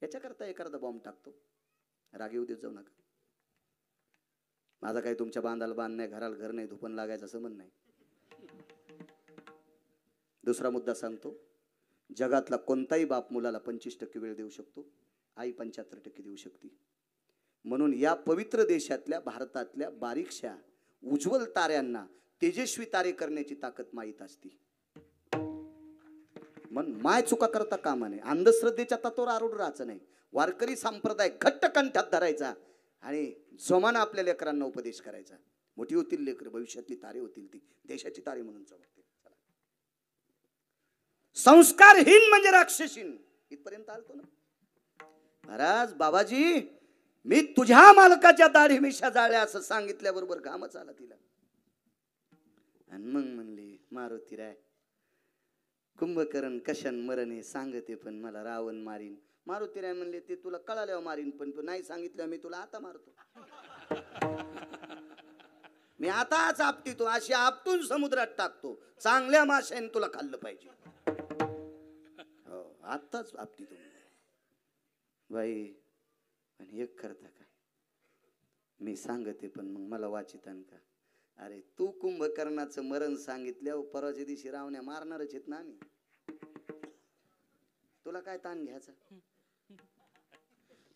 याच्याकरता एखादा बॉम्ब टाकतो, राग येऊ देत जाऊ नका. माझा काही तुमच्या बांधाला बांध नाही, घराला घर नाही, धुपण लागायचं संबंध नाही. दुसरा मुद्दा सांगतो. जगातला कोणताही बाप मुलाला 25% वेळ देऊ शकतो, आई 75% देऊ शकते. म्हणून या पवित्र देशातल्या भारतातल्या बारीकशा उज्ज्वल ताऱ्यांना तेजस्वी तारे करण्याची ताकद माहीत असते. मन माय चुका करता कामा नये. अंधश्रद्धेच्या तत्वावर आरूढ राहायचं नाही. वारकरी संप्रदाय घट्ट कंठात धरायचा आणि जोमानं आपल्या लेकरांना उपदेश करायचा. मोठी होतील लेकर, भविष्यातली तारे होतील, ती देशाची तारे म्हणून चमकतील. संस्कारहीन म्हणजे राक्षसीन इथपर्यंत आलतो ना महाराज. बाबाजी मी तुझ्या मालकाच्या दाढी मिशा जाळल्या असं सांगितल्याबरोबर घामच आला तिला. आणि मग म्हणले मारुती राय कुंभकर्ण कशान मरण हे सांगते पण मला रावण मारीन. मारुती राय म्हणले ते तुला कळाल्यावर मारीन पण तू नाही सांगितलं मी तुला आता मारतो. मी आताच आपटीतो, अशी आपटून समुद्रात टाकतो. चांगल्या माशाने तुला खाल्लं पाहिजे. हो आताच आपटीतो. बाई पण एक करता का मी सांगते पण मग मला वाचितान का? अरे तू कुंभकर्णाचं मरण सांगितल्यावर परवाच्या दिवशी रावण्या मारणारच आहेत ना आम्ही. तुला काय ताण घ्यायचा?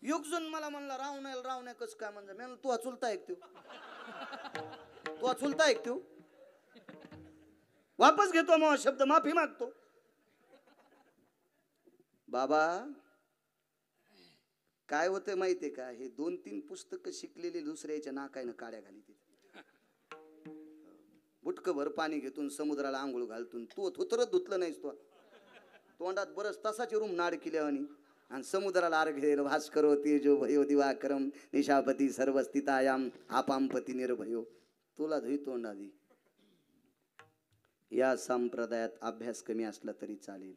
युगजून मला म्हणला रावण्या कस काय म्हणजे मी तू अचुलता ऐकतो वापस घेतो मग शब्द माफी मागतो. बाबा काय होतं माहितीये का? हे 2-3 पुस्तकं शिकलेली दुसऱ्याच्या नाकायनं काड्या घाली. बुटकभर पाणी घेतून समुद्राला आंघोळ घालतून तू थुतरत धुतलं नाहीस. तो तोंडात बरस तसाची रूम नाड केल्यावानी आणि समुद्राला अर्घ्य भास्करो तेजो भयो दिवाकरम निशापती सर्वस्थितायाम आपामपती निर्भयो. तुला धुई तोंड आधी. या संप्रदायात अभ्यास कमी असला तरी चालेल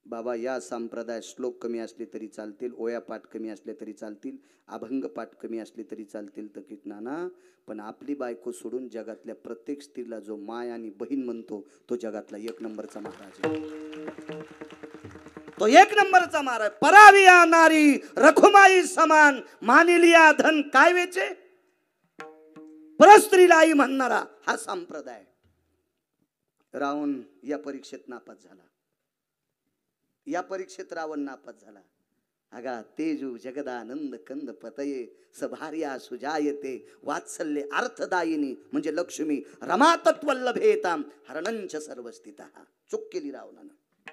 बाबा. या संप्रदायात श्लोक कमी असले तरी चालतील, ओया पाठ कमी असले तरी चालतील, अभंग पाठ कमी असले तरी चालतील तर किटनाना. पण आपली बायको सोडून जगातल्या प्रत्येक स्त्रीला जो माय आणि बहीण म्हणतो तो जगातला 1 नंबरचा महाराज आहे. तो 1 नंबरचा महाराज. पराविया नारी रखुमाई समान मानिलिया धन काय वेचे. परस्त्रीला आई म्हणणारा हा संप्रदाय. रावण या परीक्षेत नापास झाला. या परीक्षेत रावण नापास झाला. अगा तेजू जगदानंद कंद पतये सभार्या सुजायते वात्सल्ये अर्थदायिनी म्हणजे लक्ष्मी रमा तत्वल्लभेताम हरणंच सर्वस्थितः. चूक केली रावणानं.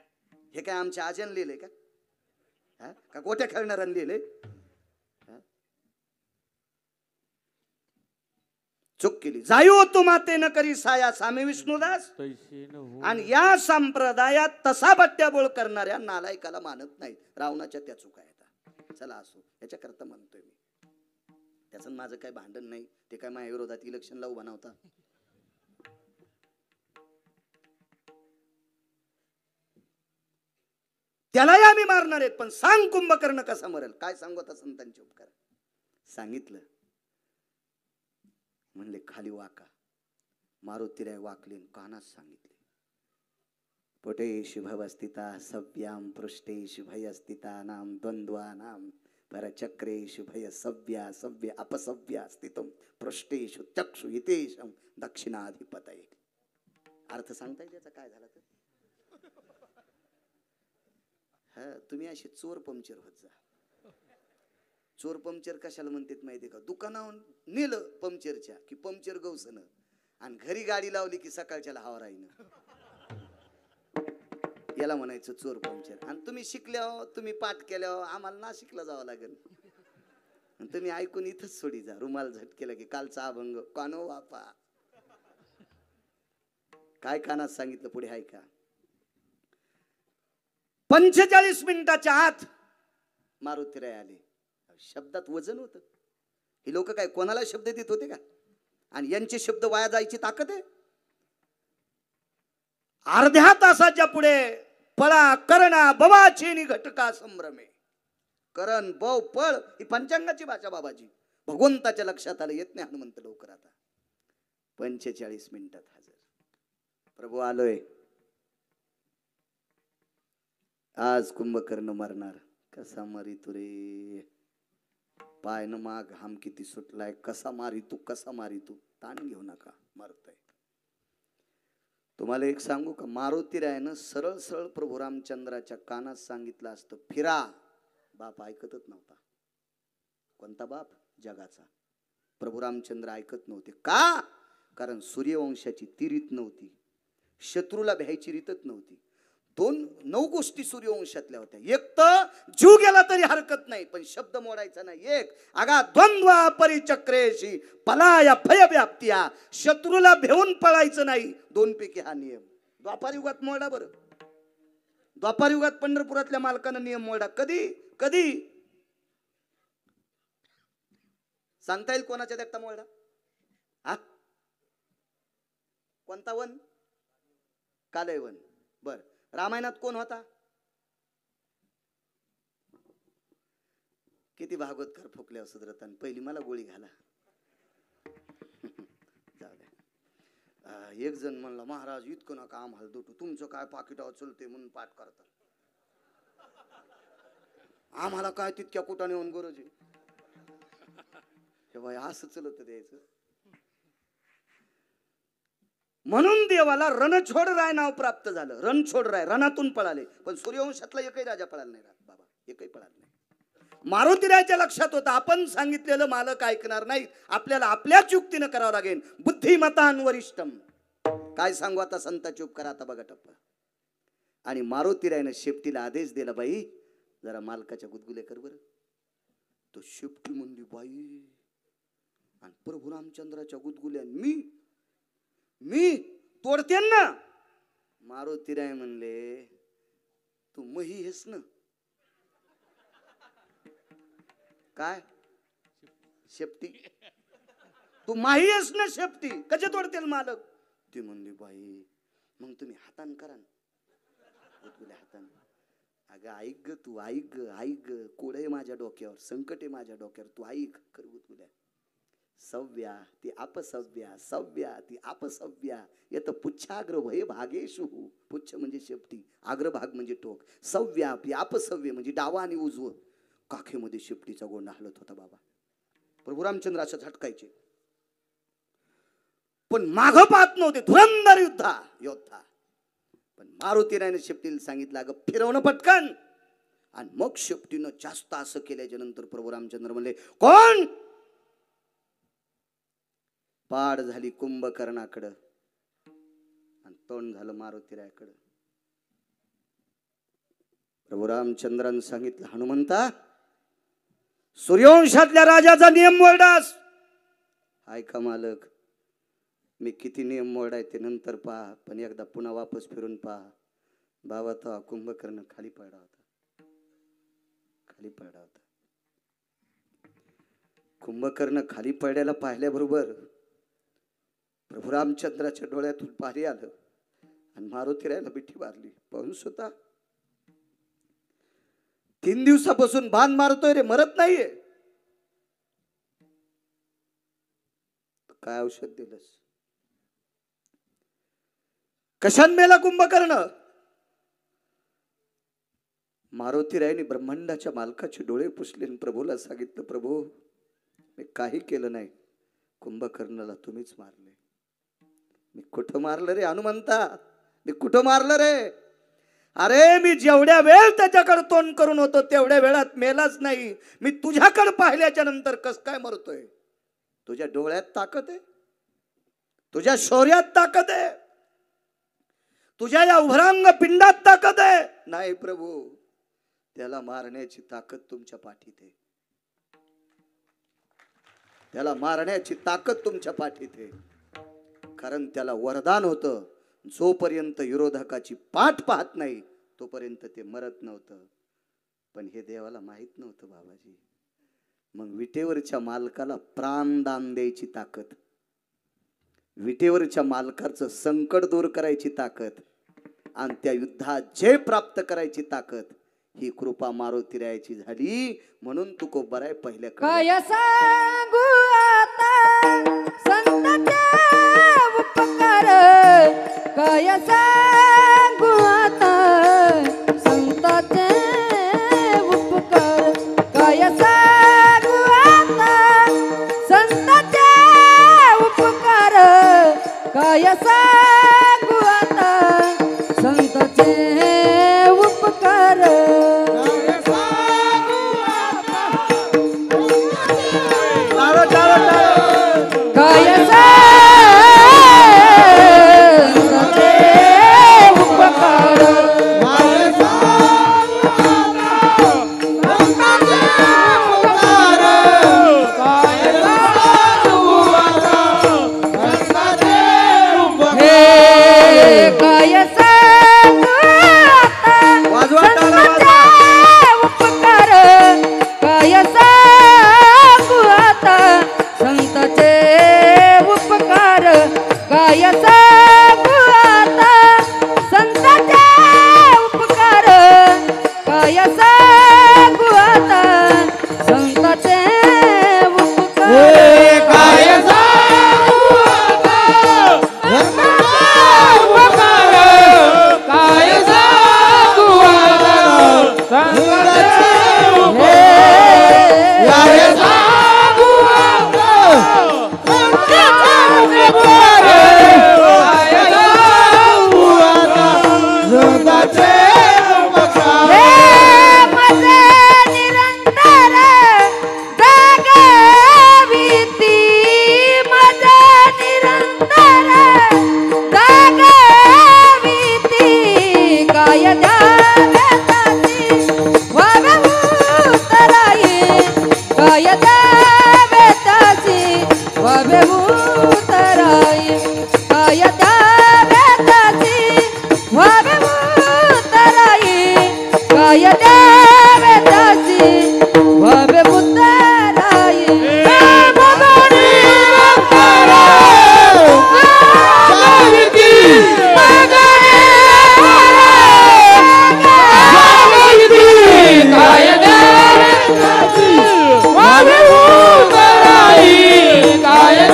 हे काय आमच्या आजन लिहिले का गोट्या खेळणाऱ्यानं लिहिले? चूक केली. जायो तो माते न करी साया स्वामी विष्णुदास. आणि या संप्रदायात तसा बट्ट्याबोळ करणाऱ्या नालायकाला मानत नाही. रावणाच्या त्या चुका आहेत. चला असो, याच्याकरता म्हणतोय मी. त्याचं माझं काही भांडण नाही. ते काय माझ्या विरोधात इलेक्शनला उभा नव्हता. त्यालाही आम्ही मारणार आहेत. पण सांग कुंभकर्ण कसा मरेल? काय सांगू आता संतांचे उपकार. सांगितलं. म्हणले खाली वाका. मारुतीराय वाकले कानात सांगितले. पोटे शुभवस्थिता सव्याम पृष्ठे शुभय स्थिता नाम द्वंद्वानाम परचक्रेषु भय सव्या सव्य अपसव्या स्थितम पृष्ठेषु चक्षु हितेशम दक्षिणाधिपतये. अर्थ सांगता येईल याचा काय झाला तर? तुम्ही अशी चोर पंक्चर होत जा. चोर पंक्चर कशाला म्हणतात माहिती का? दुकानावर नेलं पंक्चरच्या की पंक्चर गवसन आणि घरी गाडी लावली की सकाळच्याला हवा राहीन. याला म्हणायचं चोर पंक्चर. आणि तुम्ही शिकल्यावर तुम्ही पाठ केल्यावर आम्हाला नाशिकला जावं लागेल. तुम्ही ऐकून इथंच सोडी जा. रुमाल झटकेला की कालचा अभंग कानो बापा. काय कानात सांगितलं पुढे ऐका. 45 मिनिटाच्या आत मारुतीराय आले. शब्दात वजन होतं. ही लोक काय कोणाला शब्द देत होते का? आणि यांचे शब्द वाया जायची ताकद आहे. अर्ध्या तासाच्या पुढे पळा करणा बवाचीनी घटका संभ्रमे. करण बव पळ ही पंचांगाची भाषा बाबाजी. भगवंताच्या लक्षात आलं. येत नाही हनुमंत लवकर. आता 45 मिनिटात हजर. प्रभू आलोय. आज कुंभकर्ण मरणार. कसा मारी तू रे? पाय न माग हम किती सुटलाय. कसा मारी तू, कसा मारी तू. ताण घेऊ नका, मरतय. तुम्हाला एक सांगू का? मारुतीरायानं सरळ सरळ प्रभू रामचंद्राच्या कानात सांगितलं असतं फिरा. बाप ऐकतच नव्हता. कोणता बाप? जगाचा. प्रभू रामचंद्र ऐकत नव्हते. का? कारण सूर्यवंशाची ती रीत नव्हती. शत्रूला भ्यायची रीतच नव्हती. 9 गोष्टी सूर्यवंशातल्या होत्या. एक तर जीव गेला तरी हरकत नाही पण शब्द मोडायचा नाही. एक अगा द्वंद्वा परिचक्रेशी पलाया भय व्याप्त्या. शत्रूला भेऊन पळायचं नाही. 2 पैकी हा नियम. द्वापार युगात मोडा बरं. द्वापार युगात पंढरपुरातल्या मालकानं नियम मोडा. कधी कधी सांगता येईल कोणाच्या देखता मोडा? हा कोणता वन? कालयवन. बर. रामायणात कोण होता? किती भागवतकार फुकल्या सुधरतान. पहिली मला गोळी घाला. जाऊ द्या. एक जण म्हणला महाराज इतकं नका आम्हाला दुटू. तुमचं काय पाकिटावर चलते म्हणून पाठ करता. आम्हाला काय तितक्या कुटाने येऊन गरज आहे. हे बाई असं चलत द्यायचं. म्हणून देवाला रणछोड राय नाव प्राप्त झालं. रणछोड राय रणातून पळाले. पण सूर्यवंशातला एकही राजा पळाला नाही. बाबा एकही पळाला नाही. मारुतीरायच्या लक्षात होतं आपण सांगितलेलं मालक ऐकणार नाही. आपल्याला आपल्याच युक्तीनं करावं लागेल. बुद्धिमतान वरिष्ठम. काय सांगू आता संताची उपकार. आता बघा टप्पा. आणि मारुतीरायनं शेपटीला आदेश दिला बाई जरा मालकाच्या गुदगुले कर बरं. तो शेपटी म्हणली बाई. आणि प्रभू रामचंद्राच्या गुदगुल्या मी तोडते ना. मारुतीराय म्हणले तू मही हेस ना. काय शेपटी? तू माही हेस ना शेपटी. कसे तोडतील मालक? ती म्हणली बाई मग तुम्ही हातान करा गुदगुल्या हातान. अगं ऐक ग तू. ऐक ग ऐक ग. कोड आहे माझ्या डोक्यावर. संकट आहे माझ्या डोक्यावर. तू ऐक कर गुदगुल्या. सव्या ती अपसव्या सव्या ती अपसव्या येत पुच्छाग्र भय भागेशु. पुच्छ म्हणजे शेपटी. अग्रभाग म्हणजे टोक. सव्या ती अपसव्य म्हणजे डावा आणि उजवं. काखेमध्ये शेपटीचा गोंडा हलत होता बाबा. प्रभू रामचंद्र असं झटकायचे पण माग पाहत नव्हते. धुरंधर योद्धा पण मारुतीरायने शेपटीला सांगितलं अगं फिरवणं पटकन. आणि मग शेपटीनं जास्त असं केल्याच्या नंतर प्रभू रामचंद्र म्हणले कोण. पाड झाली कुंभकर्णाकडं आणि तोंड झालं मारुतीरायाकडं. प्रभू रामचंद्रांनी सांगितलं हनुमंता सूर्यवंशातल्या राजाचा नियम मोडास. ऐका मालक मी किती नियम मोडाय ते नंतर पहा, पण एकदा पुन्हा वापस फिरून पहा. बाबा तो कुंभकर्ण खाली पडला होता, खाली पडला होता. कुंभकर्ण खाली पडल्याला पाहिल्याबरोबर प्रभू रामचंद्राच्या डोळ्यातून पाणी आलं आणि मारुतीरायाला मिठी मारली. पाहून स्वतः 3 दिवसापासून बाण मारतोय रे, मरत नाहीये. काय औषध दिलंस? कशान मेला कुंभकर्ण? मारुतीरायाने ब्रह्मांडाच्या मालकाचे डोळे पुसले आणि प्रभूला सांगितलं प्रभू मी काही केलं नाही, कुंभकर्णाला तुम्हीच मारले. मी कुठं मारलं रे हनुमंता, मी कुठं मारलं रे? अरे मी जेवढ्या वेळ त्याच्याकडे तोंड करून होतो तेवढ्या वेळात मेलाच नाही. मी तुझ्याकडे पाहिल्याच्या नंतर कस काय मरतोय? तुझ्या डोळ्यात ताकद आहे, तुझ्या शौर्यात ताकद आहे, तुझ्या या उभरांग पिंडात ताकद आहे. नाही प्रभू, त्याला मारण्याची ताकद तुमच्या पाठीत आहे, त्याला मारण्याची ताकद तुमच्या पाठीत आहे. कारण त्याला वरदान होतं, जोपर्यंत विरोधकाची पाठ पाहत नाही तोपर्यंत ते मरत नव्हतं. पण हे देवाला माहित नव्हतं बाबाजी. मग विटेवरच्या मालकाला प्राणदान द्यायची ताकद, विटेवरच्या मालकाचं संकट दूर करायची ताकद आणि त्या युद्धात जय प्राप्त करायची ताकद ही कृपा मारुतीरायाची झाली. म्हणून तू कोबराय पहिल्या काय सांगू आता संतांचे उपकार, काय सांगू आता संतांचे उपकार, काय सांगू आता संतांचे उपकार, काय सांगू आता संतांचे उपकार. काय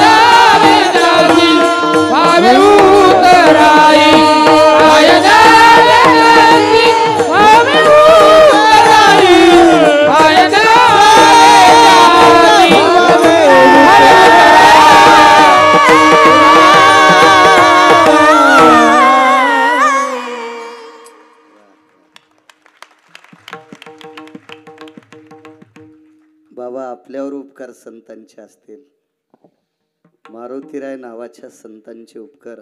आपल्यावर उपकार संतांचे असतील, मारुतीराय नावाच्या संतांचे उपकार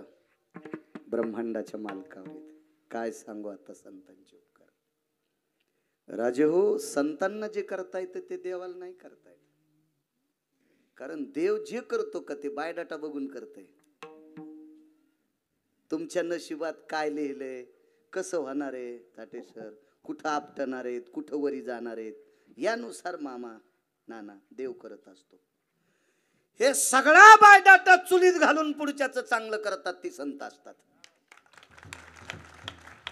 ब्रह्मांडाच्या मालकावर आहेत. काय सांगू आता संतांचे उपकार. राजे हो, संतांना जे करता येतं ते देवाला नाही करता येत. कारण देव जे करतो का ते बायोडाटा बघून करतय. तुमच्या नशिबात काय लिहिलंय, कसं होणार आहे ताटे सर, कुठं आपटणार आहेत, कुठं वरी जाणार आहेत, यानुसार मामा नाना देव करत असतो. हे सगळा बायोडाटा चुलीत घालून पुढच्याच चांगलं करतात ती संत असतात.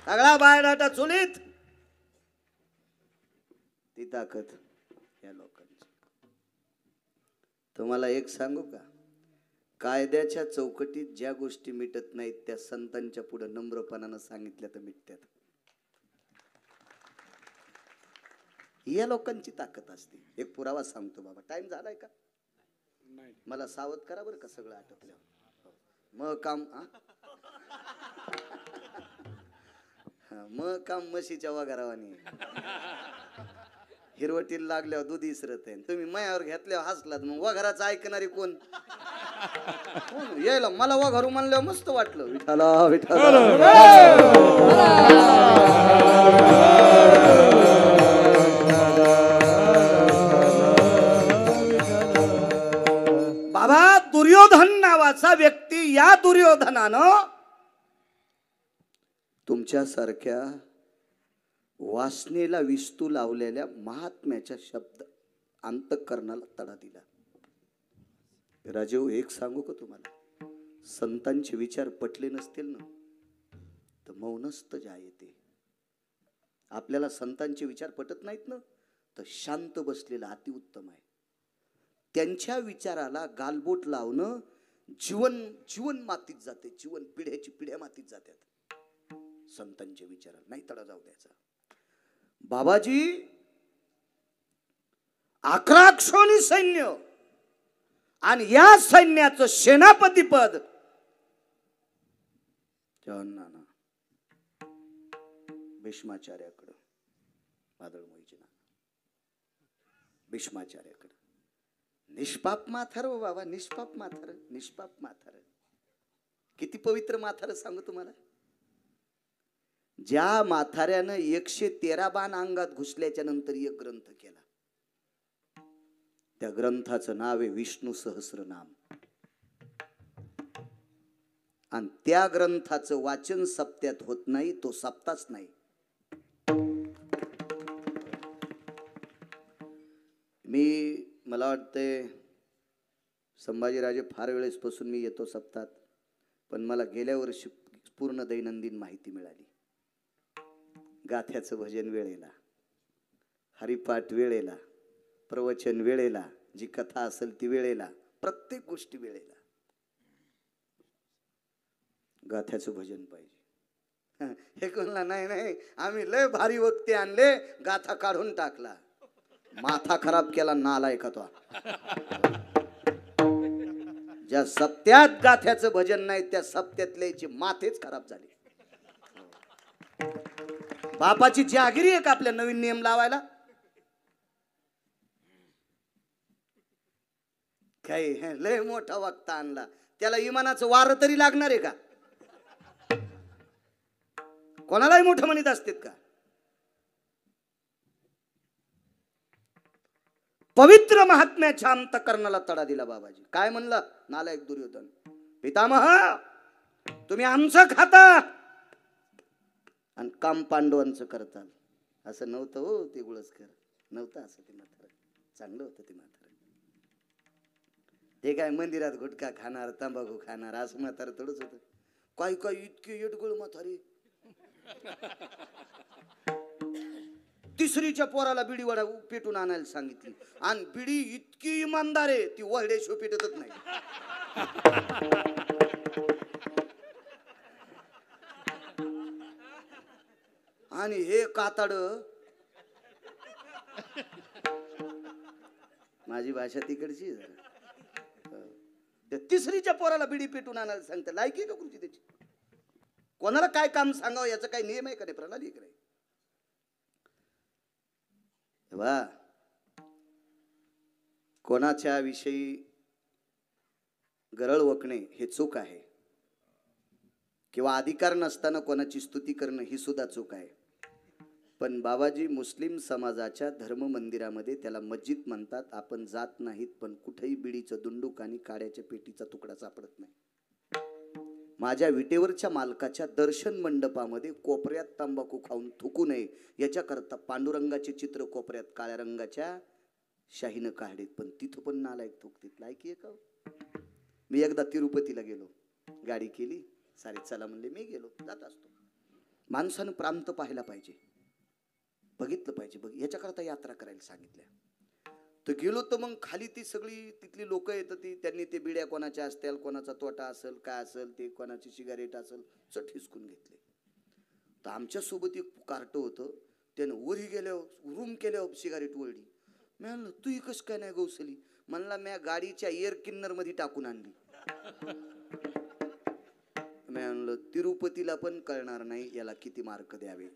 सगळा बायोडाटा चुलीत, ती ताकद या लोकांची. तुम्हाला एक सांगू का, कायद्याच्या चौकटीत ज्या गोष्टी मिटत नाहीत त्या संतांच्या पुढे नम्रपणानं सांगितल्या तर मिटतात. या लोकांची ताकद असते. एक पुरावा सांगतो बाबा. टाइम झालाय का? मला सावध करा बरं का सगळं आटोपल्यावर. मग काम मग काम म्हशीच्या वगारावानी हिरवटीला लागल्यावर दूध इसरत आहे. तुम्ही मयावर घेतल्यावर हसलात, मग वघाराचं ऐकणारी कोण? यायला मला वघारू म्हणल्यावर मस्त वाटलं. विठाला विठाला बाबा. दुर्योधन नावाचा व्यक्ती, या दुर्योधनानं तुमच्यासारख्या वासनेला विस्तू लावलेल्या महात्म्याच्या शब्द अंतःकरणाला तडा दिला. राजेहो, एक सांगू का तुम्हाला, संतांचे विचार पटले नसतील ना तर मौनस्त जा येते. आपल्याला संतांचे विचार पटत नाहीत ना तर शांत बसलेला अतिउत्तम आहे. त्यांच्या विचाराला गालबोट लावणं जीवन मातीत जाते. जीवन पिढ्याची पिढ्या मातीत जातात. संतांच्या विचाराला नाही तडा जाऊ द्यायचा. बाबाजी 11 क्षोणी सैन्य आणि या सैन्याचं सेनापती पद नाना भीष्माचार्याकडं, वादळमोहीचे नाना भीष्माचार्याकडं. निष्पाप माथार हो बाबा, निष्पाप माथार, निष्पाप माथार. किती पवित्र माथार सांगू तुम्हाला. ज्या माथाऱ्यानं 113 बाण अंगात घुसल्याच्या नंतर एक ग्रंथ केला, त्या ग्रंथाचं नाव आहे विष्णू सहस्रनाम. आणि त्या ग्रंथाचं वाचन सप्त्यात होत नाही, तो सप्ताच नाही. मला वाटतंय संभाजीराजे फार वेळेसपासून मी येतो सप्तात, पण मला गेल्या वर्षी पूर्ण दैनंदिन माहिती मिळाली. गाथ्याचं भजन वेळेला, हरिपाठ वेळेला, प्रवचन वेळेला, जी कथा असेल ती वेळेला, प्रत्येक गोष्टी वेळेला. गाथ्याचं भजन पाहिजे. हे कोणला नाही, आम्ही लय भारी वक्ते आणले, गाथा काढून टाकला, माथा खराब केला नालायका तो. ज्या सप्त्यात गाथ्याचं भजन नाही त्या सप्त्यातल्याची माथेच खराब झाली. बापाची जागिरी आहे का आपल्या नवीन नियम लावायला? काही लय मोठा वक्ता आणला, त्याला इमानाचं वार तरी लागणार आहे का? कोणालाही मोठं म्हणत असतात का? पवित्र महात्म्याच्या अंतःकरणाला तडा दिला बाबाजी. काय म्हणलं नालायक दुर्योधन, पितामह तुम्ही आमचं खाता आणि काम पांडवांचं करताल. असं नव्हतं हो ते गुळसकर, नव्हतं असं ते म्हातारं. चांगलं होतं ते म्हातारं. ते काय मंदिरात गुटखा खाणार, तंबाखू खाणार असं म्हातारं थोडंच होतं. काही काही इतके येडगुळ म्हातारे. तिसरीच्या पोराला बिडी वडा पेटून आणायला सांगितली आणि बिडी इतकी इमानदार आहे ती वळल्याशिवाय पेटतच नाही. आणि हे काताड, माझी भाषा तिकडची, त्या तिसरीच्या पोराला बिडी पेटून आणायला सांगते. लायकी का कृती त्याची? कोणाला काय काम सांगावं याचा काही नियम आहे का नाही, प्रणाली आहे का नाही? कोणाच्या विषयी गरळ वकणे हे चूक आहे, किंवा अधिकार नसताना कोणाची स्तुती करणं ही सुद्धा चूक आहे. पण बाबाजी मुस्लिम समाजाच्या धर्म मंदिरामध्ये, त्याला मस्जिद म्हणतात, आपण जात नाहीत, पण कुठेही बिडीचं दुंडूक आणि काड्याच्या पेटीचा तुकडा सापडत नाही. माझ्या विटेवरच्या मालकाच्या दर्शन मंडपामध्ये कोपऱ्यात तंबाखू खाऊन थुकू नये याच्याकरता पांडुरंगाचे चित्र कोपऱ्यात काळ्या रंगाच्या शाहीनं काढलेत, पण तिथं पण नालायक थुकतीत. लायकी आहे का? मी एकदा तिरुपतीला गेलो, गाडी केली, सारे चला म्हणले, मी गेलो, जात असतो. माणसानं प्रांत पाहायला पाहिजे, बघितलं पाहिजे, याच्याकरता यात्रा करायला सांगितल्या. तर गेलो तर मग खाली ती सगळी तिथली लोक येतात, ती त्यांनी ते बिड्या कोणाच्या असतील, कोणाचा तोटा असेल, काय असेल ते, कोणाची सिगारेट असेल, चट हिसकून घेतले. तर आमच्यासोबत एक कार्ट होतं, त्यानं वरी गेल्यावर रूम केल्यावर सिगारेट वळली. मी म्हणलं तू कस काय नाही गौसली? म्हणला मी गाडीच्या एअर किन्नर मध्ये टाकून आणली. मी म्हणलं तिरुपतीला पण कळणार नाही याला किती मार्क द्यावे.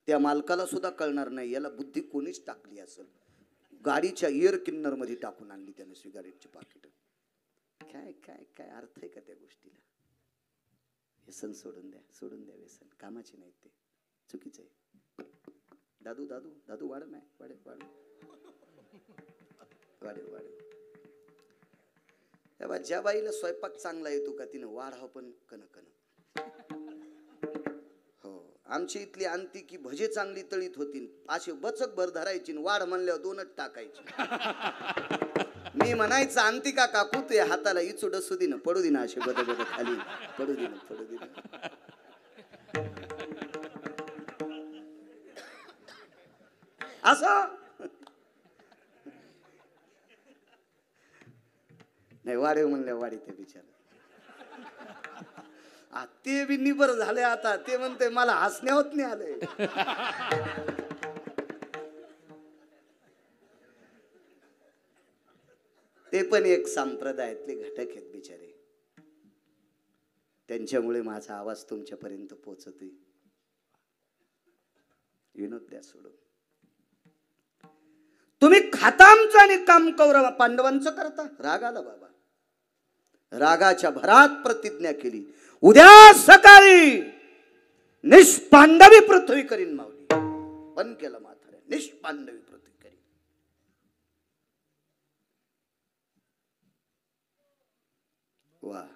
त्या मालकाला सुद्धा कळणार नाही याला बुद्धी कोणीच टाकली असेल. गाडीच्या एअर किन्नर मध्ये टाकून आणली त्याने सिगारेटची पाकिट. काय काय काय अर्थ आहे का त्या गोष्टीला? व्यसन सोडून द्या, सोडून द्या व्यसन, कामाचे नाही ते, चुकीचं आहे. दादू दादू दादू वाढ नाही, वाढे वाढ वाढे वाढे. ज्या बाईला स्वयंपाक चांगला येतो का तिनं वाढाव पण कन कन. हो, आमची इथली आणती की भजे चांगली तळीत होती, असे बचक भर धरायची, वाढ म्हणल्यावर दोनच टाकायची. मी म्हणायचं आणती का काकू ते हाताला इचू डसू दे ना, पडू दे ना, असे बद बद खाली पडू दे ना, पडू दे ना. असं नाही, वाढे म्हणल्या वाढी ते बिचार ते बी निबर झाले. आता ते म्हणते मला हसण्या होत नाही आले. ते पण एक संप्रदायातले घटक आहेत बिचारे, त्यांच्यामुळे माझा आवाज तुमच्यापर्यंत पोहोचतोय. विनोद द्या सोडून. तुम्ही खातामचं आणि काम कौरव पांडवांचं करता. राग आला बाबा, रागाच्या भरात प्रतिज्ञा केली, उद्या सकाळी निष्पांडवी पृथ्वी करीन. माऊली पण केलं म्हाताऱ्या, निष्पांडवी पृथ्वी करीन. वा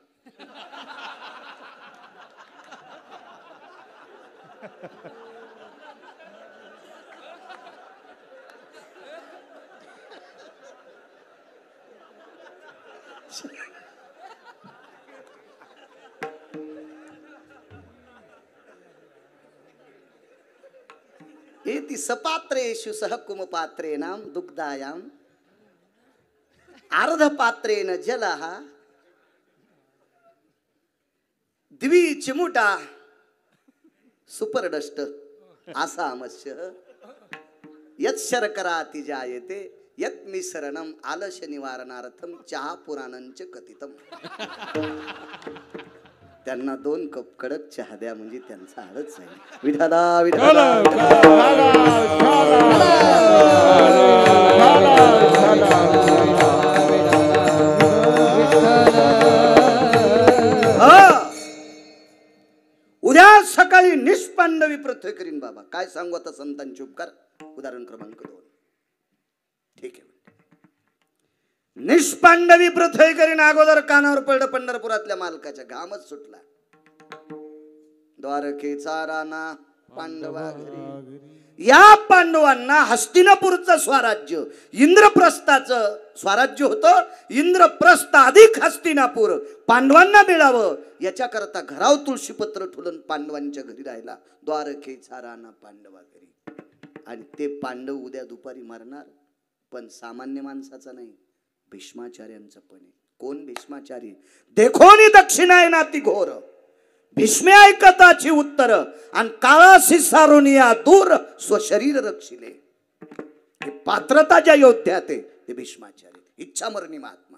एति सपात्रेषु सहकुम पात्रेणां दुग्धायां अर्धपात्रेण जलः द्विचिमुटा सुपरडस्ट आसामस्य यत् शर्कराति जायते यत् मिश्रणम आलस्य निवारणार्थम चहा पुराणांच कथितम. त्यांना 2 कप कडक चहा द्या म्हणजे त्यांचा आळच आहे. विठाला विठाला उद्या सकाळी निष्पांडवी पृथ्वी करीन. बाबा काय सांगू आता संतांचे उपकार. उदाहरण क्रमांक 2. ठीक आहे, निष्पांडवी पृथ्वी करीन. अगोदर कानावर पडलं पंढरपुरातल्या मालकाच्या, घामच सुटला. द्वारकेचा राणा पांडवा घरी. या पांडवांना हस्तिनापूरचं स्वराज्य, इंद्रप्रस्थाचं स्वराज्य होतं. इंद्रप्रस्थ अधिक हस्तिनापूर पांडवांना मिळावं याच्याकरता घराव तुळशीपत्र ठुलन पांडवांच्या घरी राहिला. द्वारकेचा राणा पांडवा घरी. आणि ते पांडव उद्या दुपारी मरणार, पण सामान्य माणसाचा नाही, भीष्माचार्यांचं पण आहे. कोण भीष्माचार्य? देखोनी दक्षिणायनाती घोर भीष्मे ऐकताची उत्तर आणि काळाशी सारुनिया दूर स्वशरीर रक्षिले. हे पात्रता ज्या योद्ध्या ते भीष्माचार्य. इच्छामरणी महात्मा.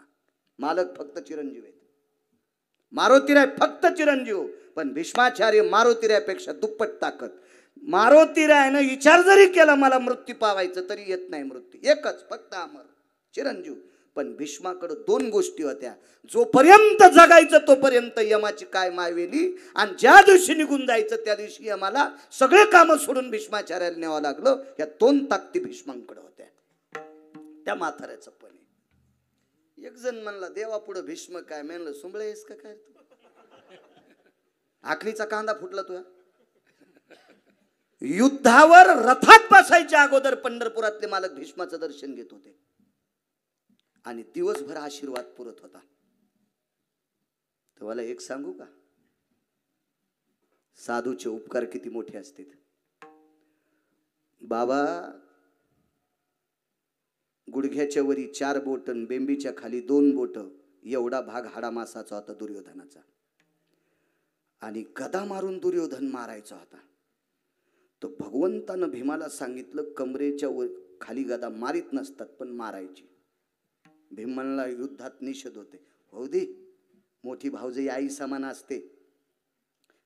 मालक फक्त चिरंजीव आहेत, मारुतीराय फक्त चिरंजीव, पण भीष्माचार्य मारुतीरायपेक्षा दुप्पट ताकद. मारुती रायनं विचार जरी केला मला मृत्यू पावायचं तरी येत नाही मृत्यू, एकच फक्त अमर चिरंजीव. पण भीष्माकडे दोन गोष्टी होत्या, जोपर्यंत जगायचं तोपर्यंत यमाची काय मायवेली, आणि ज्या दिवशी निघून जायचं त्या दिवशी यमाला सगळे कामं सोडून भीष्माचार्याला न्यावं लागलं. या दोन ताकदी भीष्मांकडे होत्या. त्या म्हाताऱ्याचं पण एक जण म्हणला देवा पुढे भीष्म काय, म्हणलं सुंबळे आहेस का काय तू, आखलीचा कांदा फुटला तुया. युद्धावर रथात बसायच्या अगोदर पंढरपुरातले मालक भीष्माचं दर्शन घेत होते आणि दिवसभर आशीर्वाद पुरत होता. तुम्हाला एक सांगू का, साधूचे उपकार किती मोठे असतात. बाबा गुडघ्याच्या वरी 4 बोट, बेंबीच्या खाली 2 बोट, एवढा भाग हाडामासाचा होता दुर्योधनाचा. आणि गदा मारून दुर्योधन मारायचा होता. तो भगवंतानं भीमाला सांगितलं कमरेच्या वर खाली गदा मारित नसतात पण मारायची. भीम म्हणला युद्धात निषेध होते. हो दे, मोठी भाऊजाई आई समान असते,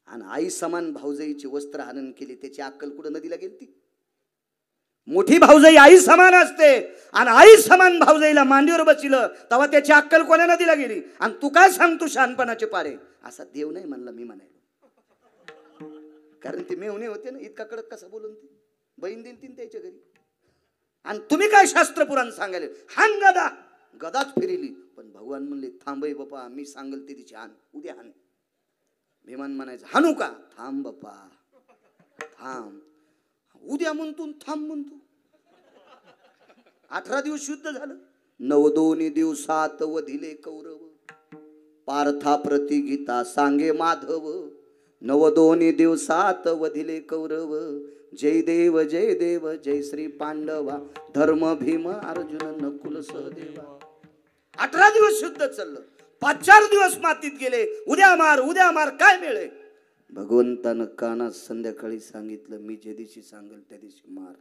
आणि आई समान भाऊजाईची वस्त्र हनन केली, त्याची अक्कल कुठं नदीला गेलती. मोठी भाऊजाई आई समान असते आणि आई समान भाऊजाईला मांडीवर बसिलं तेव्हा त्याची अक्कल कोण्या नदीला गेली. आणि तू काय सांगतो शहाणपणाचे पारे, असा देव नाही म्हणला मी म्हणायलो. कारण ते मेवणे होते ना, इतका कडक कसा बोलून ते बहीण दिली तीन त्याच्या घरी. आणि तुम्ही काय शास्त्र पुराण सांगायला, हान गदा, गदाच फिरिली. पण भगवान म्हणले थांबय बापा, मी सांगल ते तिची हान, उद्या हान. भीमान म्हणायचं हानू का, थांब बापा थांब, उद्या म्हणतो थांब म्हणतो. 18 दिवस युद्ध झालं. 9 दिवसात वधिले कौरव, पार्था प्रति गीता सांगे माधव. 9 दिवसात वधिले कौरव, जय देव जय देव जय श्री पांडवा, धर्म भीम अर्जुन नकुल सहदेवा. 18 दिवस युद्ध चाललं, 5-4 दिवस मातीत गेले. उद्या मार काय मिळे. भगवंतानं कानात संध्याकाळी सांगितलं मी जे दिवशी सांगल त्या दिवशी मार.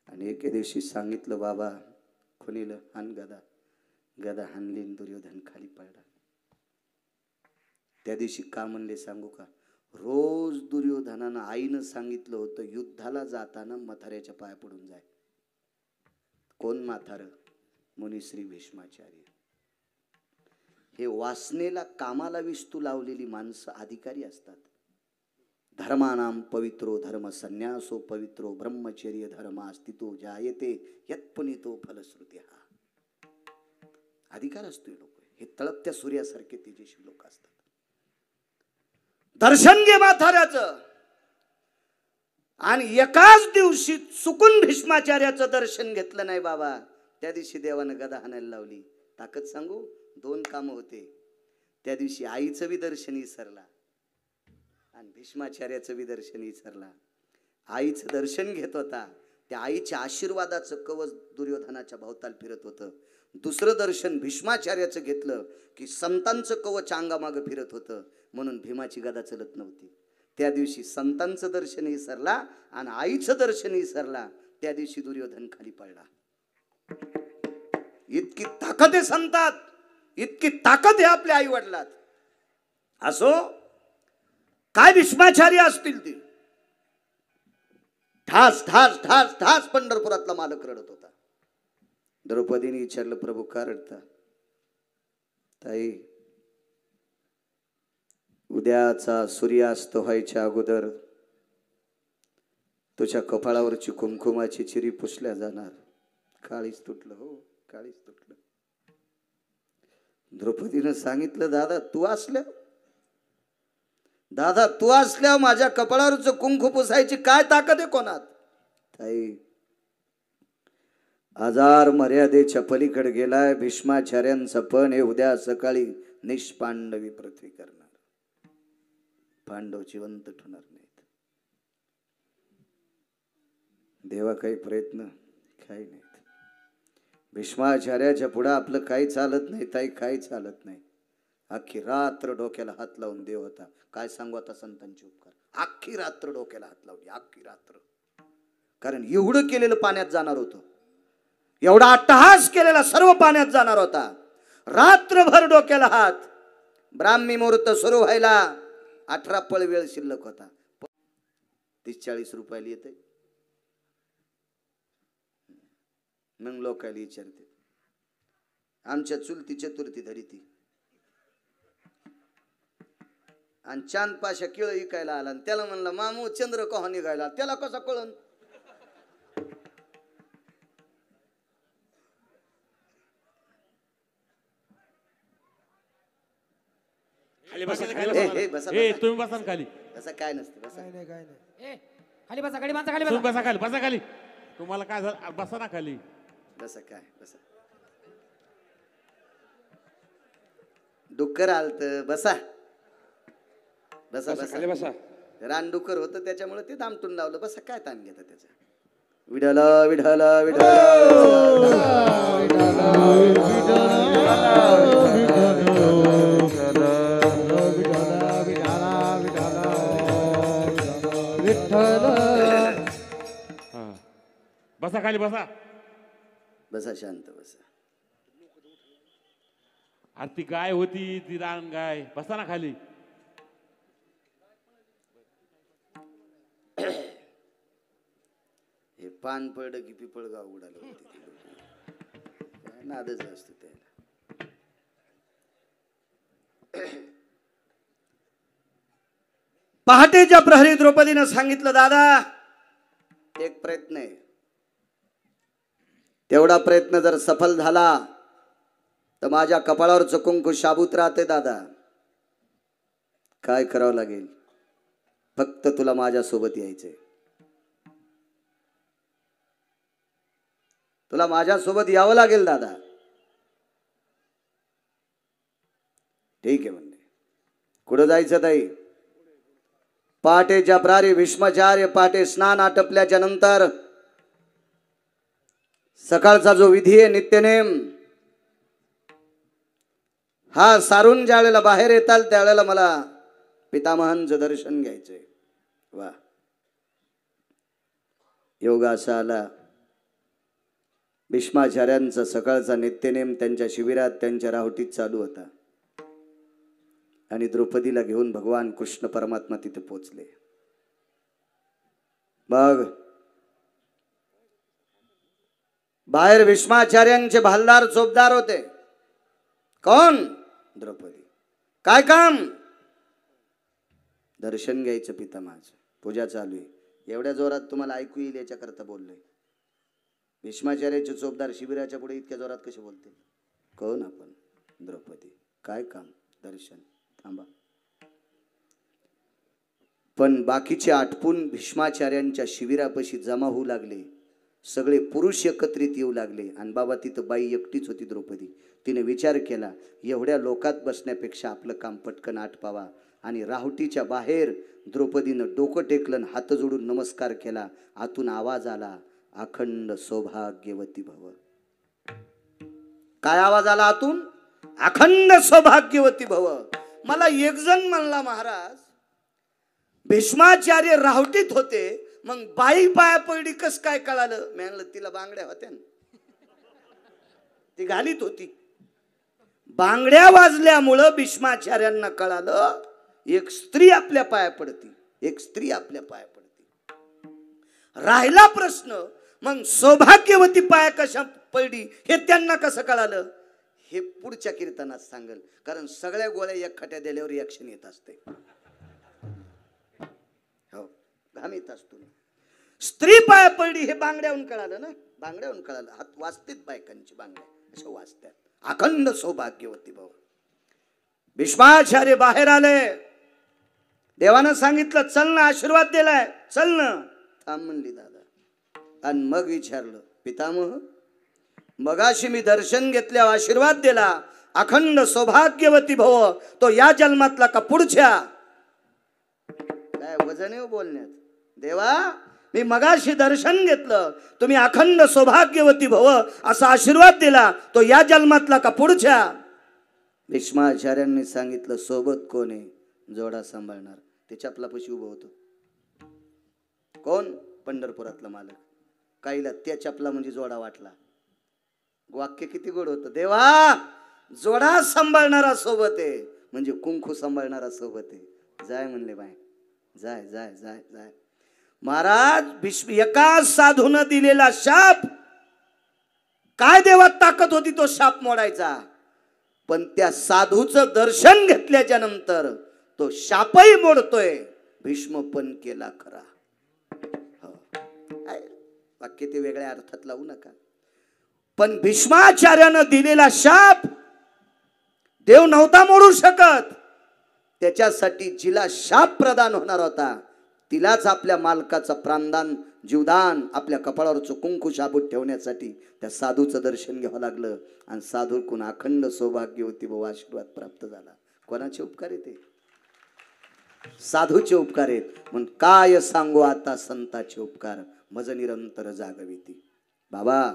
आणि एके दिवशी सांगितलं बाबा खुनीलं हान गदा, गदा हानली दुर्योधन खाली पडला. त्या दिवशी का म्हणले सांगू का, रोज दुर्योधनानं आईनं सांगितलं होतं युद्धाला जाताना म्हाताऱ्याच्या पाया पडून जाय. कोण म्हातारं, मुनिश्री भीष्माचार्य. हे वासनेला कामाला विस्तू लावलेली माणसं अधिकारी असतात. धर्मानाम पवित्रो धर्म संन्यासो पवित्रो ब्रह्मचर्य धर्मास्तितो जायते यत्पुनितो फलश्रुती. अधिकार असतो. लोक हे तळपत्या सूर्यासारखे तेजस्वी लोक असतात. दर्शन घे म्हाताऱ्याचं. आणि एकाच दिवशी चुकून भीष्माचार्याचं दर्शन घेतलं नाही बाबा, त्या दिवशी देवानं गदा हाणायला लावली. ताकद सांगू, 2 कामं होते. त्या दिवशी आईचं बी दर्शन विसरला आणि भीष्माचार्याचं बी दर्शन विसरला. आईचं दर्शन घेत होता, त्या आईच्या आशीर्वादाचं कवच दुर्योधनाच्या भोवताल फिरत होतं. दुसरं दर्शन भीष्माचार्याचं घेतलं की संतांचं कवच अंगामागं फिरत होतं, म्हणून भीमाची गदा चलत नव्हती. त्या दिवशी संतांचं दर्शन विसरला आणि आईचं दर्शन विसरला. त्या दिवशी दुर्योधन खाली पडला. इतकी ताकद आहे संतात, इतकी ताकद आहे आपल्या आई वडिलात. असो काय भीष्माचार्य असतील ते. ठास ठास ठास ठास पंढरपुरातला मालक रडत होता. द्रौपदीने विचारलं प्रभू का रडता. ताई उद्याचा सूर्यास्त व्हायच्या अगोदर तुझ्या कपाळावरची कुमकुमाची चिरी पुसल्या जाणार. काळीच तुटलं, हो काळीच तुटलं. द्रौपदीनं सांगितलं दादा तू असल्या माझ्या कपाळावरचं कुंकू पुसायची काय ताकद आहे कोणात. ताई आजार मर्यादेच्या पलीकडे गेलाय. भीष्माचार्यांचं पण हे उद्या सकाळी निष्पांडवी पृथ्वी करणार. पांडव जिवंत ठेवणार नाहीत. देवा काही प्रयत्न काही नाहीत. भीष्माचार्याच्या पुढे आपलं काही चालत नाही ताई, काही चालत नाही. अख्खी रात्र डोक्याला हात लावून देव होता. काय सांगू आता संतांचे उपकार. अख्खी रात्र डोक्याला हात लावली, अख्खी रात्र. कारण एवढं केलेलं पाण्यात जाणार होतं, एवढा अट्टहास केलेला सर्व पाण्यात जाणार होता. रात्रभर डोक्याला हात. ब्राह्मी मुहूर्त सुरू व्हायला 18 पळ वेळ शिल्लक होता. 30-40 रुपयाला येते. मग लोकायला विचारते, आमच्या चुलती चतुर्थी धरी ती आणि चांद पाशा किळ विकायला आला आणि त्याला म्हणला मामू चंद्र कहा निघायला, त्याला कसा कळन? खाली बसा, ए, खाली ए, बसा. बसा, ए, बसा. तुम्ही बसा ना खाली. असं काय नसतं, बसा. ए खाली बसा, खाली माणसं खाली तुम्ही बसा. बसा खाली, बसा खाली. तुम्हाला काय झालं? बसा ना खाली. बसा काय बसा. डुक्कर आलत, बसा बसा खाली बसा. बसा. रान डुक्कर होतं त्याच्यामुळे ते दामटून लावलं. बसा काय ताण घेता त्याचा. विठाला विठाला विठाला हा. बसा खाली बसा. बसा, शांत बसा. अरे ती गाय होती, ती रान गाय. बसा ना खाली. हे पान पडलं की पिपळगाव उडालं होते. नादच असतो त्याला. पहाटेच्या प्रहरी द्रौपदीनं सांगितलं, दादा एक प्रयत्न आहे, तेवढा प्रयत्न जर सफल झाला तर माझ्या कपाळावर कुंकू शाबूत राहते. दादा काय करावं लागेल? फक्त तुला माझ्या सोबत यायचंय. तुला माझ्या सोबत यावं लागेल दादा. ठीक आहे म्हणले. कुठं जायचं ताई? पहाटेच्या प्रारी भीष्माचार्य पहाटे स्नान आटपल्याच्या नंतर सकाळचा जो विधी आहे, नित्यनेम, हा सारून ज्या वेळेला बाहेर येताल त्यावेळेला मला पितामहांचं दर्शन घ्यायचंय. वा, योग असा आला. भीष्माचार्यांचा सकाळचा नित्यनेम त्यांच्या शिबिरात, त्यांच्या राहुटीत चालू होता आणि द्रौपदीला घेऊन भगवान कृष्ण परमात्मा तिथे पोचले. बघ, बाहेर भीष्माचार्यांचे भालदार चोपदार होते. कोण? द्रौपदी. काय काम? दर्शन घ्यायचं पितामहाचं. पूजा चालू आहे. एवढ्या जोरात तुम्हाला ऐकू येईल याच्याकरता बोललोय. भीष्माचार्याचे चोपदार शिबिराच्या पुढे इतक्या जोरात कसे बोलते? कोण आपण? द्रौपदी. काय काम? दर्शन. थांबा. पण बाकीचे आटपून भीष्माचार्यांच्या शिबिरापाशी जमा होऊ लागले. सगळे पुरुष एकत्रित येऊ लागले आणि बाबा तिथं बाई एकटीच होती द्रौपदी. तिने विचार केला, एवढ्या लोकात बसण्यापेक्षा आपलं काम पटकन आटपावा. आणि राहुटीच्या बाहेर द्रौपदीनं डोकं टेकलं, हात जोडून नमस्कार केला. आतून आवाज आला, अखंड सौभाग्यवती भव. काय आवाज आला आतून? अखंड सौभाग्यवती भव. मला एक जण म्हणला, महाराज भीष्माचार्य राहुटीत होते, मग बाई पाया पडली कस काय कळालं? मी म्हणलं तिला बांगड्या होत्या ना, ती घालीत होती. बांगड्या वाजल्यामुळं भीष्माचार्यांना कळालं एक स्त्री आपल्या पाया पडती, एक स्त्री आपल्या पाया पडती. राहिला प्रश्न, मग सौभाग्यवती पाया कशा पडली हे त्यांना कसं कळालं? हे पुढच्या कीर्तनात सांगेल. कारण सगळ्या गोळ्या एक खट्या दिल्यावर रिॲक्शन येत असते. हो, घाम येत असतो. स्त्री पाया पडली हे बांगड्याहून कळालं ना, बांगड्याहून कळालं. हात वाजतेत बायकांची, बांगड्या अशा वाजतात. अखंड सौभाग्यवती भाऊ. भीष्माचार्य बाहेर आले. देवानं सांगितलं चल ना, आशीर्वाद दिलाय, चल ना. थांब म्हणली दादा. आणि मग विचारलं, पितामह मगाशी मी दर्शन घेतल्यावर आशीर्वाद दिला, अखंड सौभाग्यवती भव, तो या जन्मातला का पुढच्या? काय वजन आहे बोलण्यात? देवा मी मगाशी दर्शन घेतलं, तुम्ही अखंड सौभाग्यवती भव असा आशीर्वाद दिला, तो या जन्मातला का पुढच्या? भीष्माचार्यांनी सांगितलं, सोबत कोण आहे? जोडा सांभाळणार. ते चपलापाशी उभं होतं. कोण? पंढरपुरातला मालक. काहीला त्या चपला म्हणजे जोडा वाटला. वाक्य किती गोड होतं. देवा जोडा सांभाळणारा सोबत आहे, म्हणजे कुंकू सांभाळणारा सोबत आहे. जाय म्हणले बाय, जाय जाय जाय जाय. महाराज भीष्म एका साधून दिलेला शाप, काय देवात ताकद होती तो शाप मोडायचा, पण त्या साधूचं दर्शन घेतल्याच्या नंतर तो शापही मोडतोय. भीष्म पण केला खरा. वाक्य ते वेगळ्या अर्थात लावू नका. पण भीष्माचार्यानं दिलेला शाप देव नव्हता मोडू शकत. त्याच्यासाठी जिला शाप प्रदान होणार होता तिलाच आपल्या मालकाचा प्राणदान जीवदान आपल्या कपाळावरचं कुंकू शाबूत ठेवण्यासाठी त्या साधूचं दर्शन घ्यावं लागलं. आणि साधूकडून अखंड सौभाग्य होती व आशीर्वाद प्राप्त झाला. कोणाचे उपकार येते? साधूचे उपकार आहेत. म्हणून काय सांगू आता संताचे उपकार, मज निरंतर जागविती. बाबा,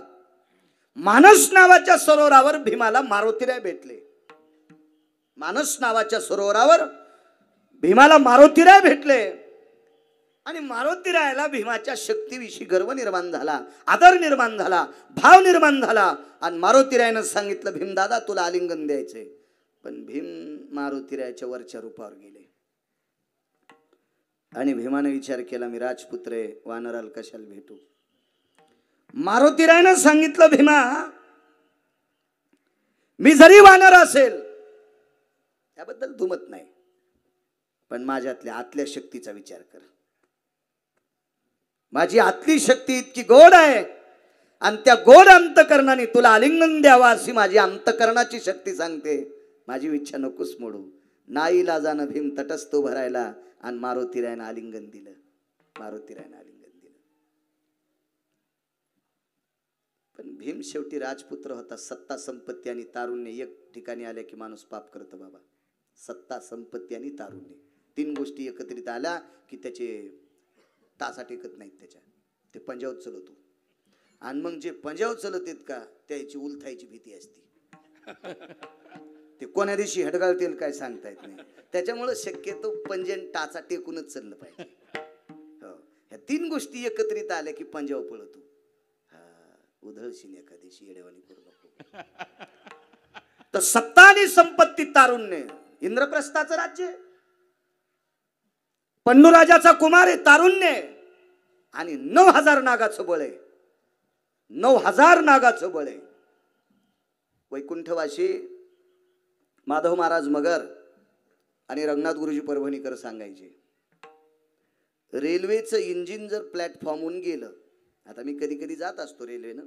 मानस नावाच्या सरोवरावर भीमाला मारुतीराय भेटले. मानस नावाच्या सरोवरावर भीमाला मारुतीराय भेटले. आणि मारुतीरायाला भीमाच्या शक्तीविषयी गर्व निर्माण झाला, आदर निर्माण झाला, भाव निर्माण झाला. आणि मारुतीरायानं सांगितलं, भीमदादा तुला आलिंगन द्यायचंय. पण भीम मारुतीरायाच्या वरच्या रूपावर गेले. आणि भीमाने विचार केला, मी राजपुत्र आहे, वानराला कशाला भेटू. मारुतीरायानं सांगितलं, भीमा मी जरी वानर असेल त्याबद्दल दुमत नाही, पण माझ्यातल्या आतल्या शक्तीचा विचार कर. माझी आतली शक्ती इतकी गोड आहे आणि त्या गोड अंतकरणाने तुला आलिंगन द्यावा अशी माझी अंतकरणाची शक्ती सांगते. माझी इच्छा नकोस मोडू. नाईलाजानं भीम तटस्थ भरायला आणि मारुतीरायानं आलिंगन दिलं. मारुतीरायानं आलिंगन दिलं. पण भीम शेवटी राजपुत्र होता. सत्ता संपत्ती आणि तारुण्य एक ठिकाणी आल्या की माणूस पाप करतो बाबा. सत्ता संपत्ती आणि तारुण्य तीन गोष्टी एकत्रित आल्या की त्याचे तासा टेकत नाहीत. त्याच्या ते पंजाव चलवतो. आणि मग जे पंजाव चलत आहेत का त्याची उलथायची भीती असते. ते कोण्या दिवशी हडगाळतील काय सांगता येत नाही. त्याच्यामुळे शक्यतो पंजन टाचा टेकूनच चाललं पाहिजे. हो, ह्या तीन गोष्टी एकत्रित आल्या की पंजाव पळतो. उधळशील एका दिवशी, येडेवाणी करू नको. तर सत्ता आणि संपत्ती तारुण्य. इंद्रप्रस्थाचं राज्य, पन्नूराजाचा कुमार आहे, तारुण्य आणि 9000 नागाचं बळ आहे. 9000 नागाचं बळ आहे. वैकुंठवासी माधव महाराज मगर आणि रंगनाथ गुरुजी परभणीकर सांगायचे, रेल्वेचं इंजिन जर प्लॅटफॉर्महून गेलं, आता मी कधी कधी जात असतो रेल्वेनं,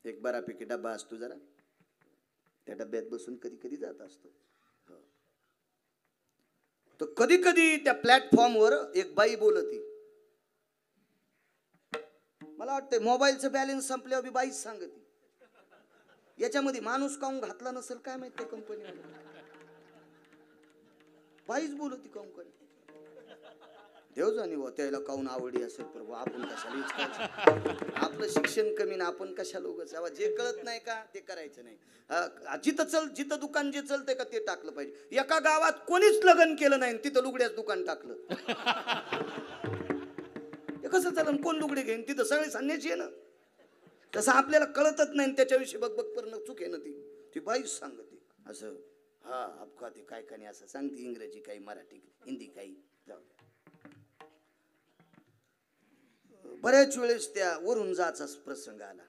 एक बऱ्यापैकी डब्बा असतो, जरा त्या डब्यात बसून कधी कधी जात असतो. तर कधी कधी त्या प्लॅटफॉर्मवर एक बाई बोलती. मला वाटतं मोबाईलचं बॅलन्स संपल्यावर बी बाईच सांगती. याच्यामध्ये माणूस काऊन घातला नसेल काय माहित त्या कंपनीमध्ये. बाईच बोलती काऊन काय देव जाणे व त्याला काऊन आवडी असेल. प्रभू आपण कशाला आपलं शिक्षण कमी ना आपण कशाला उगाच जे कळत नाही का ते करायचं नाही. जिथं दुकान जे चलतंय का ते टाकलं पाहिजे. एका गावात कोणीच लग्न केलं नाही तिथं लुगड्याच दुकान टाकलं. हे कसं चालेल? कोण लुगडे घेईन? तिथं सगळे संन्यासी आहे ना. तसं आपल्याला कळतच नाही त्याच्याविषयी बघ करणं चूक आहे ना. ती बाईच सांगते असं. हा अपघाती काय काय असं सांगते. इंग्रजी काही, मराठी, हिंदी काही. बऱ्याच वेळेस त्या वरून जाचा प्रसंग आला.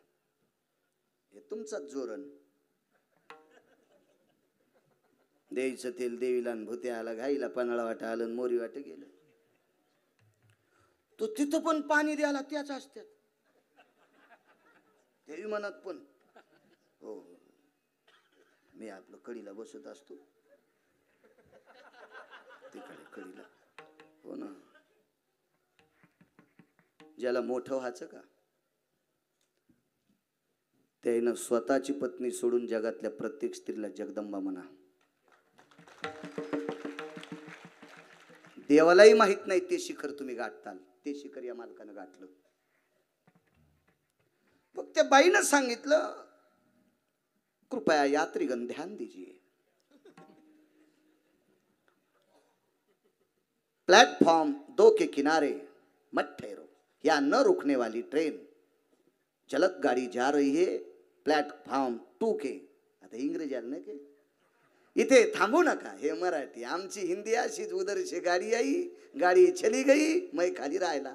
हे तुमचाच जोरण. द्यायचं तेल देवीला भूत्या आला, घाईला पन्हाळा वाटा आलं, मोरी वाट गेलं. तो तिथं पण पाणी द्यायला त्याच असतात. देवी मनात पण हो मी आपलं कडीला बसत असतो तिकडे कडीला. हो ना. ज्याला मोठं व्हायचं का त्यानं स्वतःची पत्नी सोडून जगातल्या प्रत्येक स्त्रीला जगदंबा म्हणा. देवालाही माहित नाही ते शिखर तुम्ही गाठताल. ते शिखर या मालकानं गाठलं. मग त्या बाईनं सांगितलं, कृपया यात्रीगण ध्यान दीजिए, प्लेटफॉर्म 2 के किनारे मत ठहरो, यहाँ न रुकने वाली ट्रेन चलत गाड़ी जा रही है प्लेटफॉर्म 2 के. आता इंग्रजी आलं नाही की इथे थांबू नका, हे मराठी. आमची हिंदी अशीच, उधर से गाडी आई, गाडी चली गई, मै खाली राहिला.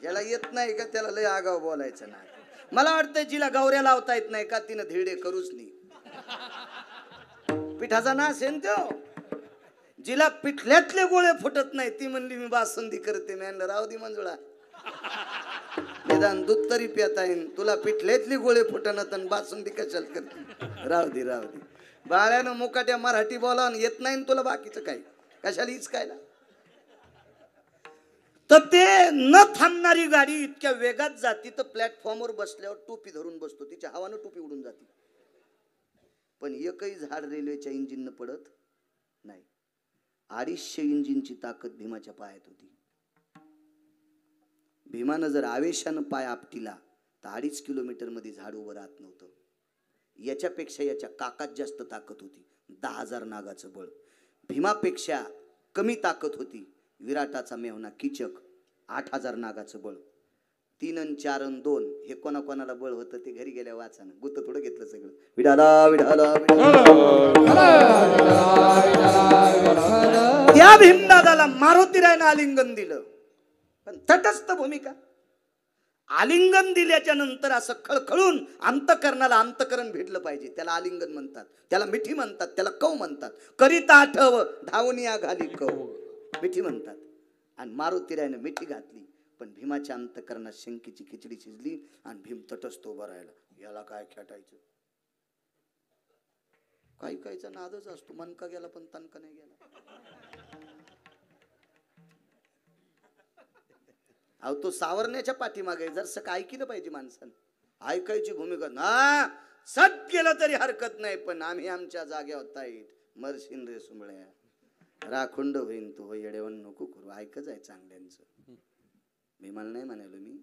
ज्याला येत नाही का त्याला लय आगाव बोलायचं नाही. मला वाटतं जिला गौऱ्या लावता येत नाही का तिनं धिरडे करूच नाही. पिठाचा नाश आहे तो. जिला पिठल्यातले गोळे फुटत नाही ती म्हणली मी बासुंदी करते. मी म्हणलं राहू दे मंजुळा, निदान दूध तरी पिता येईन, तुला पिठल्यातली गोळे फुटणं तर बासुंदी कशाला करते. राहू दे राहू दे. बाळ्यानं मुकाट्या मराठी बोलावून येत नाही तुला बाकीचं काही, कशाला हिचकायला. तर ते न थांबणारी गाडी इतक्या वेगात जाती तर प्लॅटफॉर्मवर बसल्यावर टोपी धरून बसतो, तिच्या हवानं टोपी उडून जाते. पण एकही झाड रेल्वेच्या इंजिन पडत नाही. 250 इंजिनची ताकद भीमाच्या पायात होती. भीमानं जर आवेशानं पाय आपटिला तर 2.5 किलोमीटर मध्ये झाड उभं राहत नव्हतं. याच्यापेक्षा याच्या काकात जास्त ताकद होती, 10,000 नागाचं बळ. भीमापेक्षा कमी ताकद होती विराटाचा मेहना कीचक, 8,000 नागाचं बळ. 3 आणि 4 आणि 2 हे कोणाकोणाला बळ होतं ते घरी गेल्या वाचानं गुत थोडं घेतलं सगळं. विडाला विडाला त्या भीमदादाला मारुतीरायनं आलिंगन दिलं, पण तटस्थ भूमिका. आलिंगन दिल्याच्या नंतर असं खळखळून अंतकरणाला अंतकरण भेटलं पाहिजे, त्याला आलिंगन म्हणतात, त्याला मिठी म्हणतात, त्याला कव म्हणतात. करीता आठव धावनिया घाली कव, मिठी म्हणतात. आणि मारुतीरायनं मिठी घातली, पण भीमाच्या अंतकरणात शंकेची खिचडी शिजली आणि भीम तटस्थ उभा राहिला. याला काय खेटायचं, काही काहीचा नादच असतो. मनका गेला पण तनका नाही गेला. अहो तो सावरण्याच्या पाठीमागे जर ऐकलं पाहिजे माणसानं. ऐकायची भूमिका ना सट केलं तरी हरकत नाही, पण आम्ही आमच्या जाग्यावर ताईट मरशीन रे सुंबळ्या, राखुंड होईन तू हो, येडेवण नको करू. ऐकच आहे चांगल्यांचं. भीमाला नाही म्हणालो मी.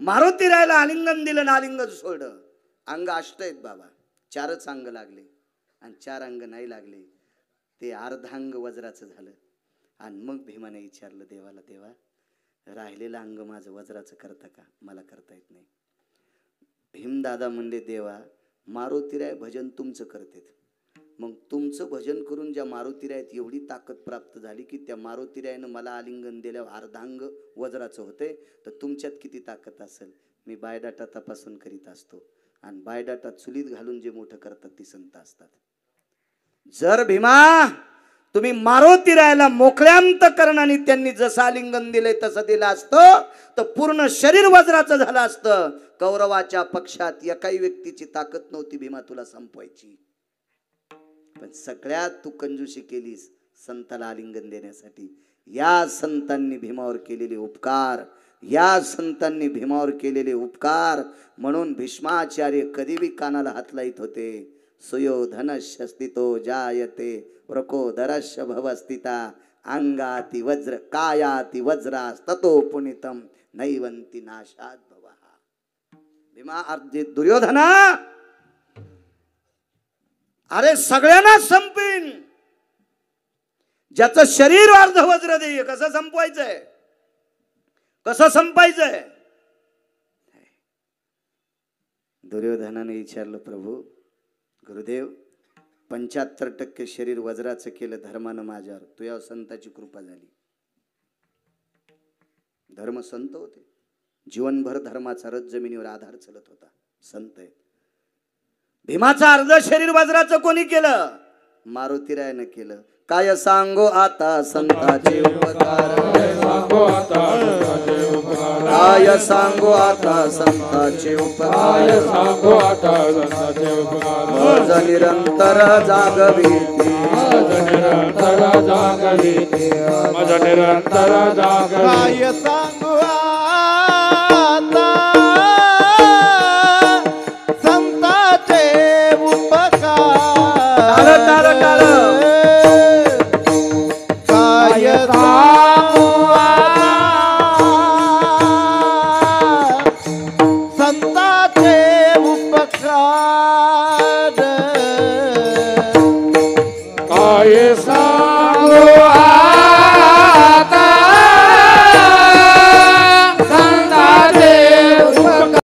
मारुतीरायला आलिंगन दिलं ना आलिंगन सोडलं. अंग 8 आहेत बाबा, 4च अंग लागले आणि 4 अंग नाही लागले. ते अर्धांग वज्राचं झालं. आणि मग भीमाने विचारलं देवाला, देवा राहिलेलं अंग माझं वज्राचं करता का? मला करता येत नाही. भीमदादा म्हणले, देवा मारुतीराय भजन तुमचं करतेत, मग तुमचं भजन करून ज्या मारुतीरायत एवढी ताकद प्राप्त झाली की त्या मारुतीरायनं मला आलिंगन दिल्यावर अर्धांग वज्राचं होते, तर तुमच्यात किती ताकद असेल? मी बायोडाटा तपासून करीत असतो आणि बायोडाटा चुलीत घालून जे मोठं करतात ती संत असतात. जर भीमा तुम्ही मारुतीरायला मोकळ्यांतकरणाने त्यांनी जसं आलिंगन दिले तसं दिलं असतं तर पूर्ण शरीर वज्राचं झालं असतं. कौरवाच्या पक्षात एकाही व्यक्तीची ताकद नव्हती भीमा तुला संपवायची. पण सगळ्यात तू कंजूशी केलीस संताला आलिंगन देण्यासाठी. या संतांनी भीमावर केलेले उपकार, या संतांनी भीमावर केलेले उपकार म्हणून भीष्माचार्य कधी बी कानाला हात लाईत होते. सुयोधनस्य स्थितो जायते प्रकोदरस्य भवस्थिता अंगाति वज्र कायाति वज्रास्ततो पुनितम नैवंती नाशात भवः. भीमा अर्जित दुर्योधना, अरे सगळ्यांना संपीन. ज्याचं शरीर अर्धवज्र देय कसं संपवायचंय, कसं संपायचंय? दुर्योधनाने विचारलं, प्रभू गुरुदेव 75% शरीर वज्राचं केलं धर्मानं माझ्यावर, तुझ्या संताची कृपा झाली. धर्म संत होते, जीवनभर धर्माचा रथ जमिनीवर आधार चलत होता, संत आहे. भीमाचा अर्ध शरीर वज्राचं कोणी केलं? मारुतीरायनं केलं. काय सांगो आता संताचे उपकार, काय सांगो आता संताचे उपकार, मज निरंतर जागविते, मज निरंतर जागविते, काय सांगो